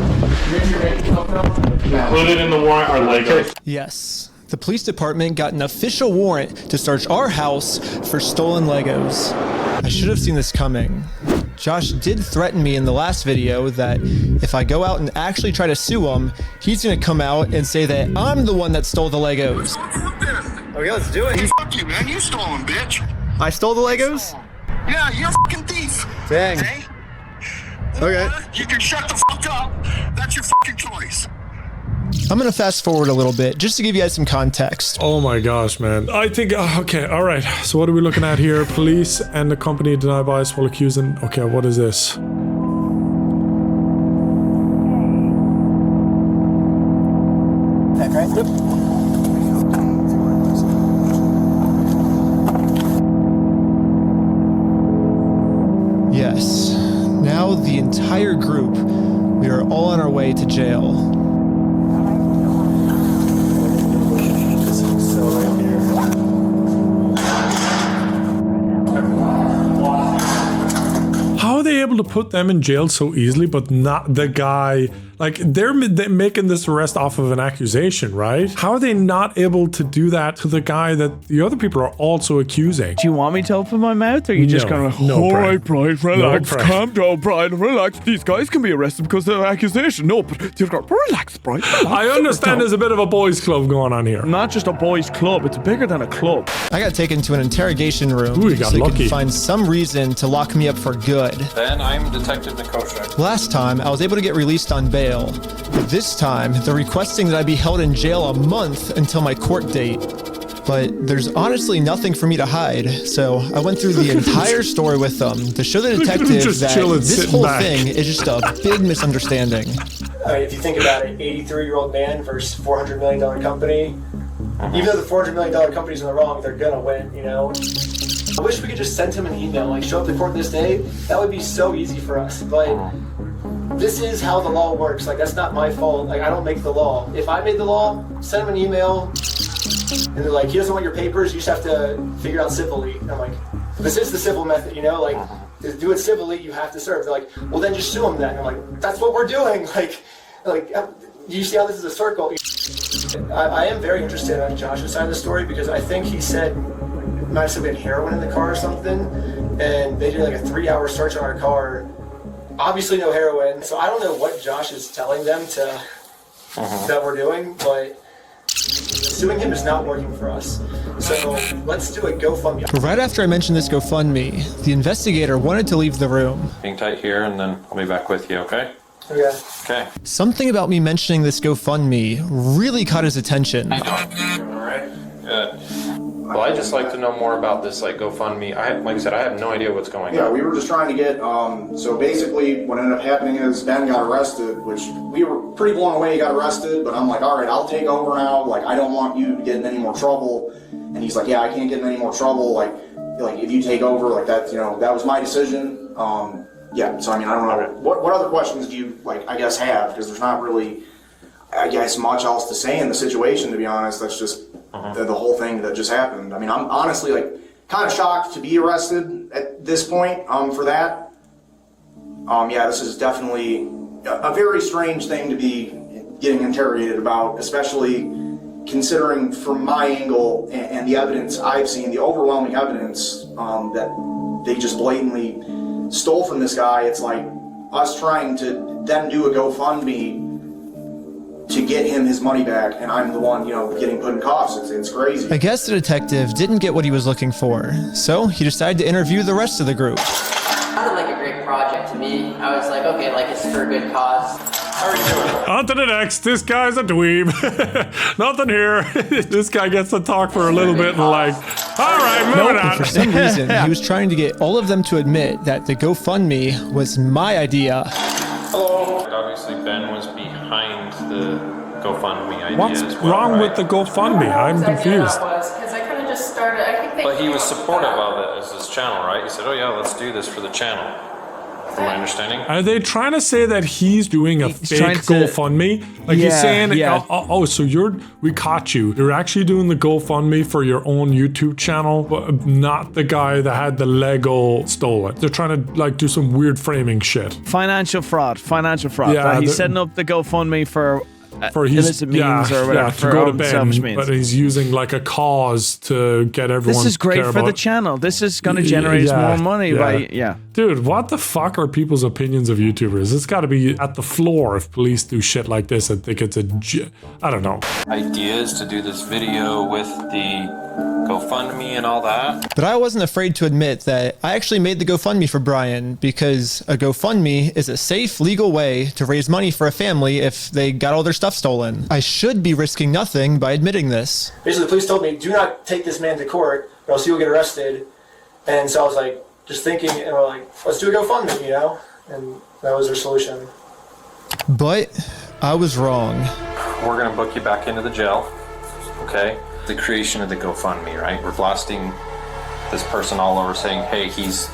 in the warrant are Legos. Yes. The police department got an official warrant to search our house for stolen Legos. I should have seen this coming. Josh did threaten me in the last video that if I go out and actually try to sue him, he's gonna come out and say that I'm the one that stole the Legos. Okay, let's do it. Fuck you, man. You stole them, bitch. I stole the Legos? Yeah, you're a fucking thief. Dang. Okay? Okay. You can shut the fuck up. That's your fucking choice. I'm gonna fast forward a little bit just to give you guys some context. Oh my gosh, man. I think, okay, all right. So what are we looking at here? Police and the company deny bias while accusing. Okay, what is this? Okay. Yep. now the entire group, we are all on our way to jail. How are they able to put them in jail so easily, but not the guy? Like, they're making this arrest off of an accusation, right? How are they not able to do that to the guy that the other people are also accusing? Do you want me to open my mouth, or are you just going to, all right, Brian, relax, calm down, Brian, relax. These guys can be arrested because of the accusation. No, but you've got, relax, Brian. Relax. I understand there's a bit of a boys' club going on here. Not just a boys' club, it's bigger than a club. I got taken to an interrogation room Ooh, you got so lucky. they could find some reason to lock me up for good. Ben, I'm Detective Nikosha. Last time, I was able to get released on bail. But this time, they're requesting that I be held in jail a month until my court date. But there's honestly nothing for me to hide, so I went through the entire story with them to show the detective that this whole thing is just a big misunderstanding. If you think about it, 83-year-old man versus $400 million company, even though the $400 million company's in the wrong, they're gonna win, you know? I wish we could just send him an email, like show up to court this day. That would be so easy for us, but this is how the law works. Like, that's not my fault. Like, I don't make the law. If I made the law, send him an email, and they're like, he doesn't want your papers, you just have to figure out civilly. And I'm like, this is the civil method, you know? Like, to do it civilly, you have to serve. They're like, well, then just sue him then. And I'm like, that's what we're doing. Like, you see how this is a circle? I am very interested on Josh's side of the story, because I think he said it might have been heroin in the car or something, and they did like a 3-hour search on our car. Obviously no heroin, so I don't know what Josh is telling them to that we're doing, but suing him is not working for us. So let's do a GoFundMe. Right after I mentioned this GoFundMe, the investigator wanted to leave the room. Hang tight here, and then I'll be back with you, okay? Okay. Okay. Something about me mentioning this GoFundMe really caught his attention. All right. Good. Well, I'd just like to know more about this, like, GoFundMe. Like I said, I have no idea what's going on. Yeah, we were just trying to get, so basically what ended up happening is Ben got arrested, which we were pretty blown away he got arrested, but I'm like, all right, I'll take over now. Like, I don't want you to get in any more trouble. And he's like, yeah, I can't get in any more trouble. Like if you take over, like that, you know, that was my decision. Yeah, so I mean, I don't know. What other questions do you, like, I guess have? Because there's not really, I guess, much else to say in the situation, to be honest. That's just the whole thing that just happened. I mean, I'm honestly, like, kind of shocked to be arrested at this point for that. Yeah, this is definitely a very strange thing to be getting interrogated about, especially considering from my angle and the evidence I've seen, the overwhelming evidence that they just blatantly stole from this guy. It's like us trying to then do a GoFundMe to get him his money back, and I'm the one, you know, getting put in cuffs. It's crazy. I guess the detective didn't get what he was looking for, so he decided to interview the rest of the group. It sounded like a great project to me. I was like, okay, like it's for a good cause. How are you doing? On to the next. This guy's a dweeb. Nothing here. This guy gets to talk for a little bit and like, all right, moving on. For some reason, he was trying to get all of them to admit that the GoFundMe was my idea. Hello. Obviously, Ben was behind the GoFundMe idea. What's as well, wrong right? with the GoFundMe? I'm confused. Because I kind of just started, I think they But he was supportive of it as his channel, right? He said, oh yeah, let's do this for the channel. From my understanding. Are they trying to say that he's doing a fake trying to- GoFundMe? Like he's saying, yeah. oh, so we caught you. You're actually doing the GoFundMe for your own YouTube channel, but not the guy that had the Lego stolen. They're trying to like do some weird framing shit. Financial fraud. Yeah, He's setting up the GoFundMe for his illicit means or whatever. to go to Ben, selfish means. but he's using like a cause to get everyone. This is great to care for the about. channel. This is going to generate more money by Dude, what the fuck are people's opinions of YouTubers? It's got to be at the floor if police do shit like this. I think it's I don't know. Ideas to do this video with the GoFundMe and all that. But I wasn't afraid to admit that I actually made the GoFundMe for Brian, because a GoFundMe is a safe, legal way to raise money for a family if they got all their stuff stolen. I should be risking nothing by admitting this. Basically, the police told me, do not take this man to court, or else you'll get arrested. And so I was like, just thinking, and we're like, let's do a GoFundMe, you know? And that was their solution. But I was wrong. We're gonna book you back into the jail, okay? The creation of the GoFundMe, right? We're blasting this person all over saying, hey, he's...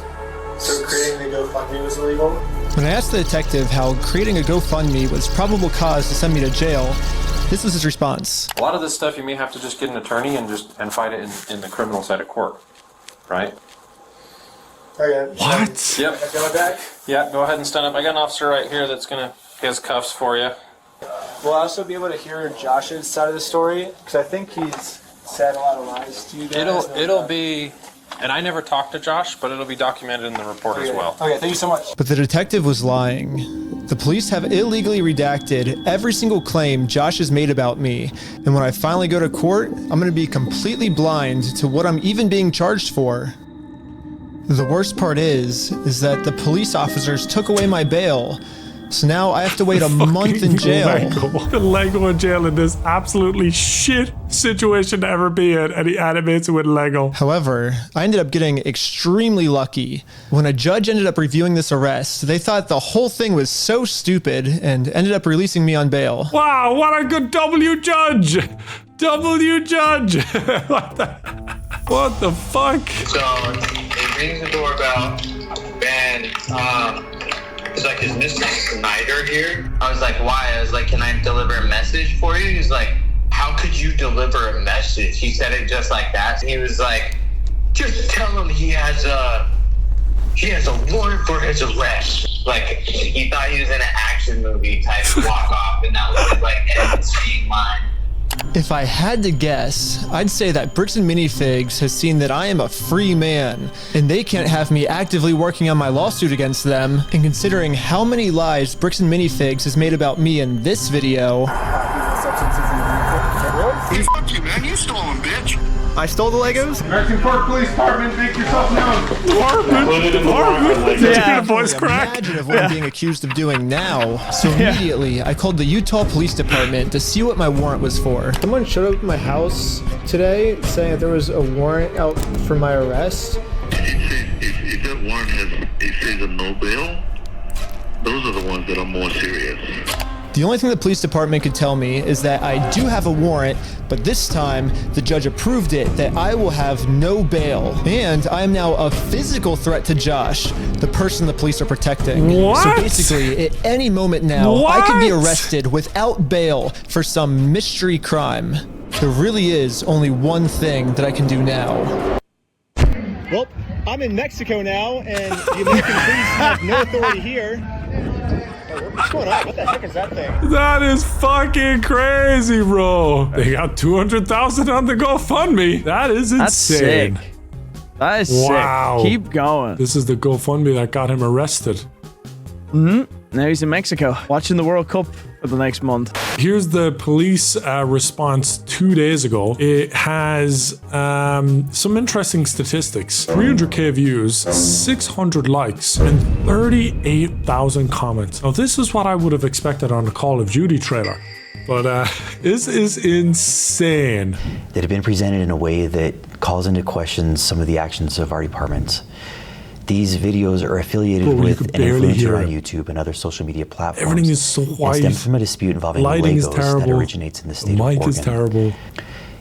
So creating the GoFundMe was illegal? When I asked the detective how creating a GoFundMe was probable cause to send me to jail, this was his response. A lot of this stuff you may have to just get an attorney and fight it in the criminal side of court, right? Okay. What? Yep. Got my back? Yeah, go ahead and stand up. I got an officer right here that's gonna he has cuffs for you. Will I also be able to hear Josh's side of the story? Because I think he's said a lot of lies to you guys. It'll be, and I never talked to Josh, but it'll be documented in the report as well. Okay, thank you so much. But the detective was lying. The police have illegally redacted every single claim Josh has made about me. And when I finally go to court, I'm going to be completely blind to what I'm even being charged for. The worst part is that the police officers took away my bail. So now I have to wait a month in jail. Lego in jail in this absolutely shit situation to ever be in, and he animates it with Lego. However, I ended up getting extremely lucky. When a judge ended up reviewing this arrest, they thought the whole thing was so stupid and ended up releasing me on bail. Wow, what a good W judge! W judge! What the fuck? So it rings the doorbell, and it's like, is Mr. Snyder here? I was like, why? I was like, can I deliver a message for you? He's like, how could you deliver a message? He said it just like that. He was like, just tell him he has a warrant for his arrest. Like, he thought he was in an action movie type walk off, and that was his like end scene line. If I had to guess, I'd say that Bricks and Minifigs has seen that I am a free man, and they can't have me actively working on my lawsuit against them. And considering how many lies Bricks and Minifigs has made about me in this video... Hey, fuck you, man. You stole them, bitch. I stole the Legos? American Park Police Department, make yourself known. Department? Yeah, voice crack. Imagine of what I'm being accused of doing now. So immediately, I called the Utah Police Department to see what my warrant was for. Someone showed up at my house today saying that there was a warrant out for my arrest. If that warrant says a no bail, those are the ones that are more serious. The only thing the police department could tell me is that I do have a warrant, but this time the judge approved it that I will have no bail. And I am now a physical threat to Josh, the person the police are protecting. What? So basically, at any moment now, I could be arrested without bail for some mystery crime. There really is only one thing that I can do now. Well, I'm in Mexico now, and the American police have no authority here. What's going on? What the heck is that thing? That is fucking crazy, bro. They got 200,000 on the GoFundMe. That is insane. That's sick. That is sick. Keep going. This is the GoFundMe that got him arrested. Now he's in Mexico watching the World Cup for the next month. Here's the police response 2 days ago. It has some interesting statistics. 300k views, 600 likes, and 38,000 comments. Now this is what I would have expected on a Call of Duty trailer. But this is insane. That have been presented in a way that calls into question some of the actions of our department. These videos are affiliated with an influencer on YouTube and other social media platforms. Everything is so white. It stems from a dispute involving Legos that originates in the state of Oregon. The mic is terrible.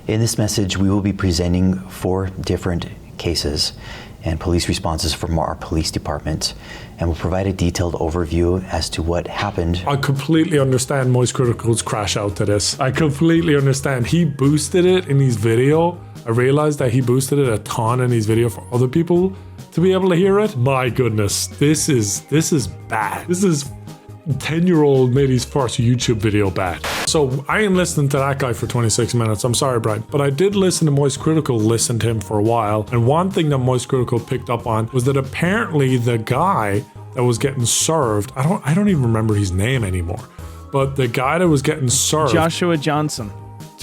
In this message, we will be presenting 4 different cases and police responses from our police department, and we'll provide a detailed overview as to what happened. I completely understand Moist Critical's crash out to this. I completely understand. He boosted it in his video. I realized that he boosted it a ton in his video for other people to be able to hear it. My goodness, this is bad. This is 10-year-old made his first YouTube video bad. So I am listening to that guy for 26 minutes. I'm sorry, Brian, but I did listen to Moist Critical, listen to him for a while. And one thing that Moist Critical picked up on was that apparently the guy that was getting served, I don't even remember his name anymore, but the guy that was getting served, Joshua Johnson.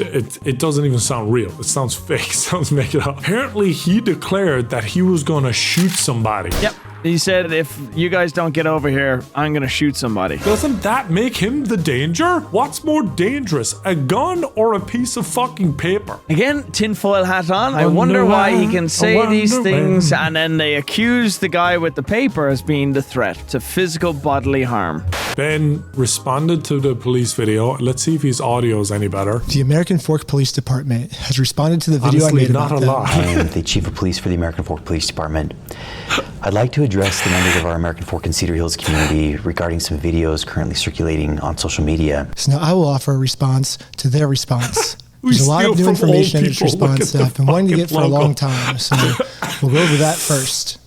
It doesn't even sound real. It sounds fake. It sounds make it up. Apparently, he declared that he was going to shoot somebody. Yep. He said, if you guys don't get over here, I'm going to shoot somebody. Doesn't that make him the danger? What's more dangerous, a gun or a piece of fucking paper? Again, tinfoil hat on. I wonder why he can say these things and then they accuse the guy with the paper as being the threat to physical bodily harm. Ben responded to the police video. Let's see if his audio is any better. The American Fork Police Department has responded to the video I made about them. I am the Chief of Police for the American Fork Police Department. I'd like to address the members of our American Fork and Cedar Hills community regarding some videos currently circulating on social media. So now I will offer a response to their response. There's a lot of new information in this response that I've been wanting to get for a long time, so we'll go over that first.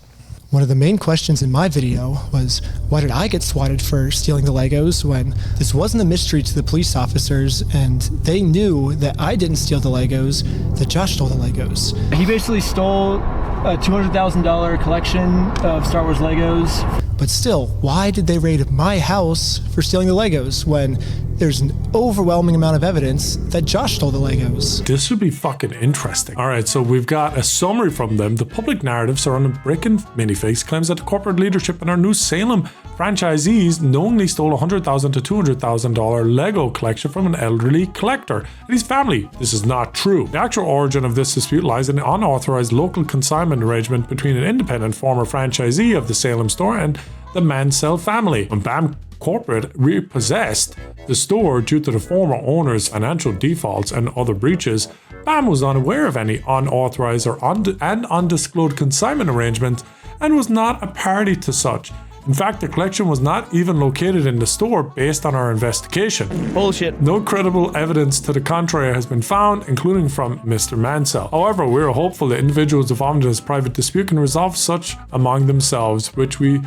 One of the main questions in my video was, why did I get swatted for stealing the Legos when this wasn't a mystery to the police officers and they knew that I didn't steal the Legos, that Josh stole the Legos. He basically stole a $200,000 collection of Star Wars Legos. But still, why did they raid my house for stealing the Legos when there's an overwhelming amount of evidence that Josh stole the Legos? This would be fucking interesting. All right, so we've got a summary from them. The public narrative surrounding Brick and Minifigs claims that the corporate leadership and our New Salem franchisees knowingly stole $100,000 to $200,000 Lego collection from an elderly collector and his family. This is not true. The actual origin of this dispute lies in the unauthorized local consignment arrangement between an independent former franchisee of the Salem store and the Mansell family. When BAM Corporate repossessed the store due to the former owner's financial defaults and other breaches, BAM was unaware of any unauthorized or undisclosed consignment arrangements and was not a party to such. In fact, the collection was not even located in the store based on our investigation. Bullshit. No credible evidence to the contrary has been found, including from Mr. Mansell. However, we are hopeful that individuals involved in this private dispute can resolve such among themselves, which we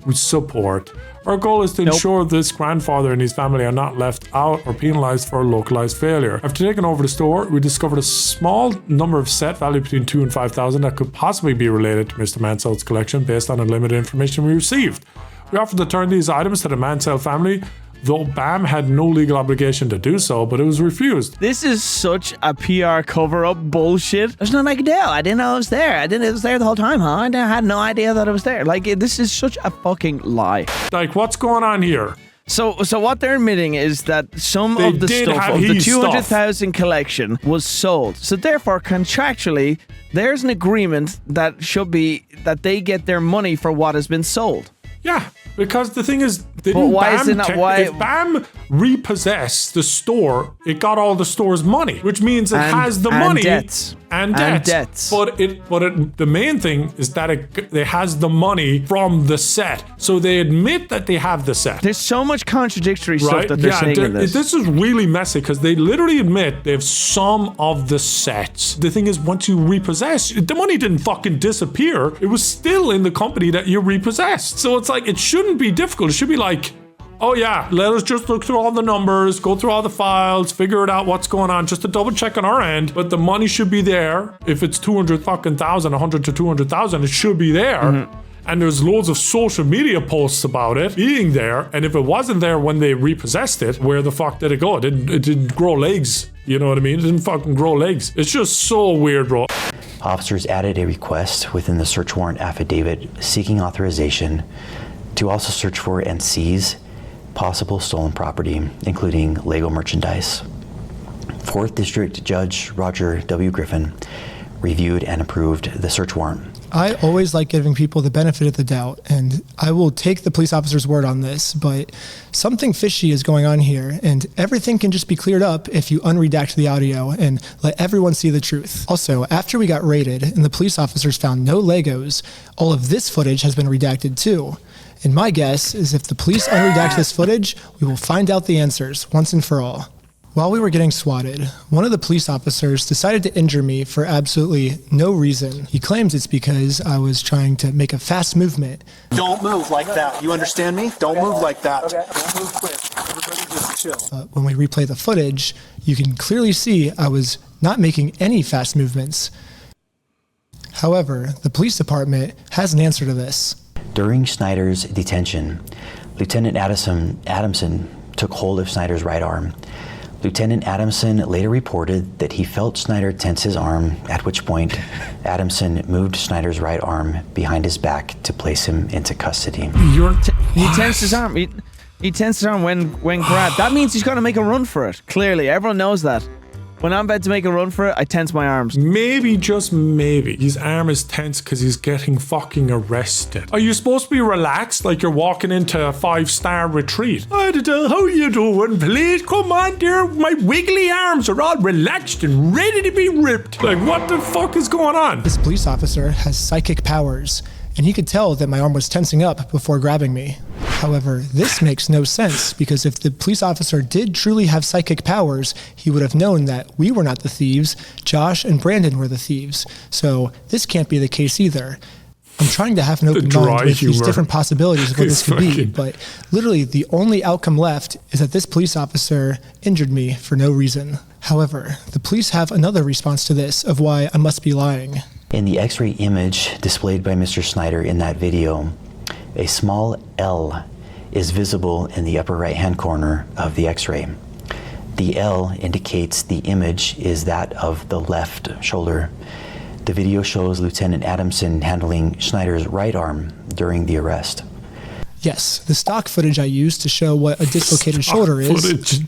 would support. Our goal is to ensure this grandfather and his family are not left out or penalized for a localized failure. After taking over the store, we discovered a small number of set valued between $2,000 and $5,000 that could possibly be related to Mr. Mansell's collection based on the limited information we received. We offered to turn these items to the Mansell family, though BAM had no legal obligation to do so, but it was refused. This is such a PR cover-up bullshit. There's no like deal. I didn't know it was there. It was there the whole time, huh? I had no idea that it was there. Like, this is such a fucking lie. Like, what's going on here? So what they're admitting is that some of the stuff of the 200,000 collection was sold. So therefore, contractually, there's an agreement that should be that they get their money for what has been sold. Yeah, because the thing is, if BAM repossessed the store, it got all the store's money, which means it has the money and debts. But the main thing is that it has the money from the set, so they admit that they have the set. There's so much contradictory stuff that they're saying in this. This is really messy because they literally admit they have some of the sets. The thing is, once you repossess, the money didn't fucking disappear. It was still in the company that you repossessed. So it's like, it shouldn't be difficult. It should be like, oh yeah, let us just look through all the numbers, go through all the files, figure it out what's going on, just to double check on our end. But the money should be there. If it's 200,000, 100 to 200,000, it should be there. Mm-hmm. And there's loads of social media posts about it being there. And if it wasn't there when they repossessed it, where the fuck did it go? It didn't grow legs. You know what I mean? It didn't fucking grow legs. It's just so weird, bro. Officers added a request within the search warrant affidavit seeking authorization to also search for and seize possible stolen property, including Lego merchandise. 4th District Judge Roger W. Griffin reviewed and approved the search warrant. I always like giving people the benefit of the doubt, and I will take the police officer's word on this, but something fishy is going on here, and everything can just be cleared up if you unredact the audio and let everyone see the truth. Also, after we got raided and the police officers found no Legos, all of this footage has been redacted too. And my guess is if the police unredact this footage, we will find out the answers once and for all. While we were getting swatted, one of the police officers decided to injure me for absolutely no reason. He claims it's because I was trying to make a fast movement. Don't move like that. You understand me? Don't move like that. Okay. Don't move quick. Everybody just chill. When we replay the footage, you can clearly see I was not making any fast movements. However, the police department has an answer to this. During Snyder's detention, Lieutenant Adamson took hold of Snyder's right arm. Lieutenant Adamson later reported that he felt Snyder tense his arm, at which point Adamson moved Snyder's right arm behind his back to place him into custody. He tensed his arm. He tensed his arm when grabbed. That means he's going to make a run for it. Clearly, everyone knows that. When I'm about to make a run for it, I tense my arms. Maybe, just maybe, his arm is tense because he's getting fucking arrested. Are you supposed to be relaxed like you're walking into a 5-star retreat? How you doing? Please come on, dear. My wiggly arms are all relaxed and ready to be ripped. Like, what the fuck is going on? This police officer has psychic powers, and he could tell that my arm was tensing up before grabbing me. However, this makes no sense because if the police officer did truly have psychic powers, he would have known that we were not the thieves, Josh and Brandon were the thieves. So this can't be the case either. I'm trying to have an open mind with these different possibilities of what this could be, but literally the only outcome left is that this police officer injured me for no reason. However, the police have another response to this of why I must be lying. In the X-ray image displayed by Mr. Snyder in that video, a small L is visible in the upper right-hand corner of the X-ray. The L indicates the image is that of the left shoulder. The video shows Lieutenant Adamson handling Schneider's right arm during the arrest. Yes, the stock footage I used to show what a dislocated shoulder is,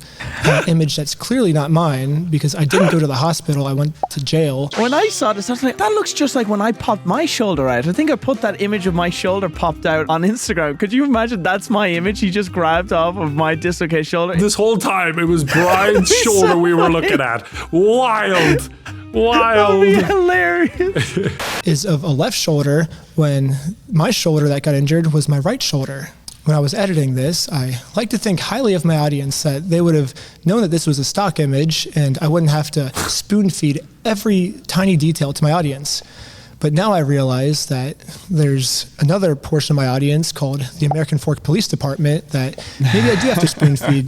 an image that's clearly not mine because I didn't go to the hospital, I went to jail. When I saw this, I was like, that looks just like when I popped my shoulder out. I think I put that image of my shoulder popped out on Instagram. Could you imagine that's my image he just grabbed off of my dislocated shoulder? This whole time, it was Brian's shoulder we were looking at. Wild. That would be hilarious. Is of a left shoulder when my shoulder that got injured was my right shoulder. When I was editing this, I like to think highly of my audience that they would have known that this was a stock image and I wouldn't have to spoon feed every tiny detail to my audience. But now I realize that there's another portion of my audience called the American Fork Police Department that maybe I do have to spoon feed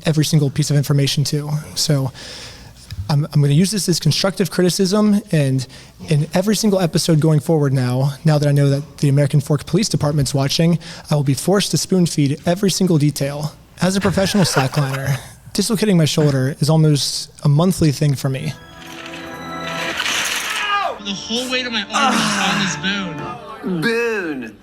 every single piece of information to. So I'm going to use this as constructive criticism, and in every single episode going forward now that I know that the American Fork Police Department's watching, I will be forced to spoon feed every single detail. As a professional slackliner, dislocating my shoulder is almost a monthly thing for me. The whole weight of my arm is on this bone.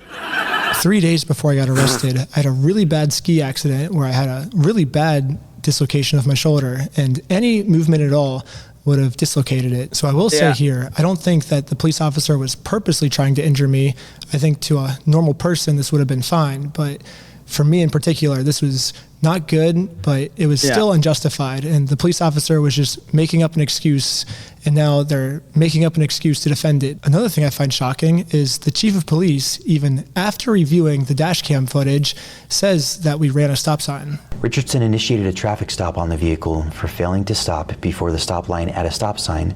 3 days before I got arrested, I had a really bad ski accident where I had a really bad dislocation of my shoulder, and any movement at all would have dislocated it. So I will say here, I don't think that the police officer was purposely trying to injure me. I think to a normal person, this would have been fine. But for me in particular, this was not good, but it was still unjustified. And the police officer was just making up an excuse, and now they're making up an excuse to defend it. Another thing I find shocking is the chief of police, even after reviewing the dash cam footage, says that we ran a stop sign. Richardson initiated a traffic stop on the vehicle for failing to stop before the stop line at a stop sign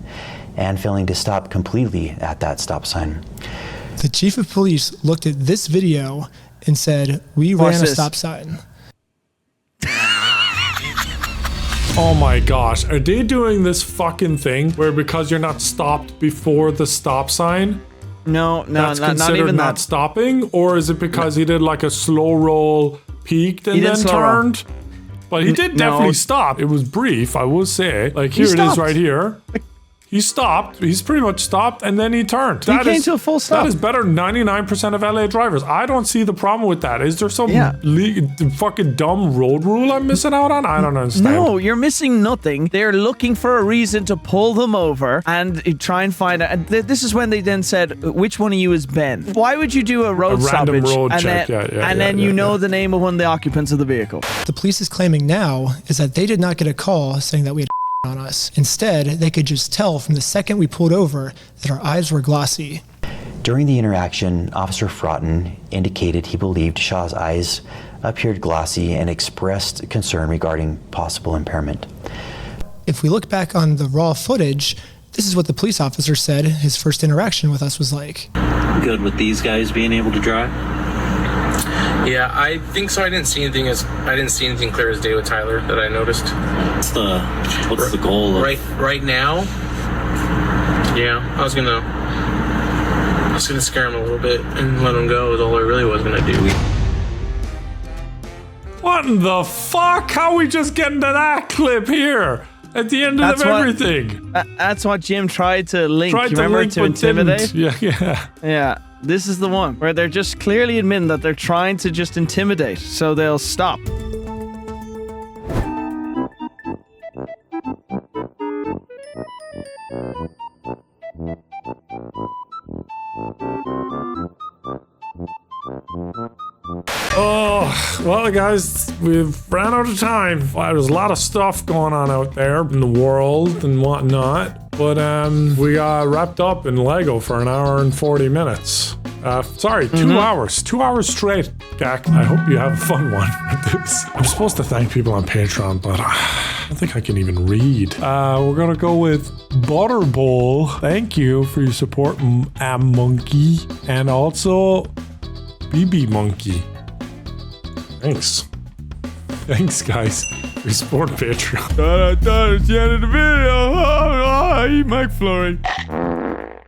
and failing to stop completely at that stop sign. The chief of police looked at this video and said, we ran a stop sign. Oh my gosh, are they doing this fucking thing where because you're not stopped before the stop sign? No, that's not considered even not stopping? Or is it because he did like a slow roll, peaked and then turned? But he did definitely stop. It was brief, I will say. Like here it is right here. He stopped. He's pretty much stopped, and then he turned. He came to a full stop. That is better than 99% of LA drivers. I don't see the problem with that. Is there some fucking dumb road rule I'm missing out on? I don't understand. No, you're missing nothing. They're looking for a reason to pull them over and try and find out. And this is when they then said, which one of you is Ben? Why would you do a road stoppage and then you know the name of one of the occupants of the vehicle? The police is claiming now is that they did not get a call saying that we had on us. Instead, they could just tell from the second we pulled over that our eyes were glossy. During the interaction, Officer Fraughton indicated he believed Shaw's eyes appeared glossy and expressed concern regarding possible impairment. If we look back on the raw footage, this is what the police officer said his first interaction with us was like. Good with these guys being able to drive? Yeah, I think so. I didn't see anything clear as day with Tyler that I noticed. What's the goal? Right now? Yeah, I was gonna scare him a little bit and let him go is all I really was gonna do. What in the fuck? How we just getting to that clip here? At the end of everything. That's what Jim tried to link. To intimidate? Yeah. This is the one where they're just clearly admitting that they're trying to just intimidate, so they'll stop. Oh, well, guys, we've ran out of time. Well, there's a lot of stuff going on out there in the world and whatnot. But we got wrapped up in Lego for an hour and 40 minutes. Sorry, 2 hours. 2 hours straight, Gak. I hope you have a fun one with this. I'm supposed to thank people on Patreon, but I don't think I can even read. We're gonna go with Butterball. Thank you for your support, Monkey. And also, BB Monkey. Thanks. Thanks, guys. We support Patreon. It's the end of the video. Eat McFlurry.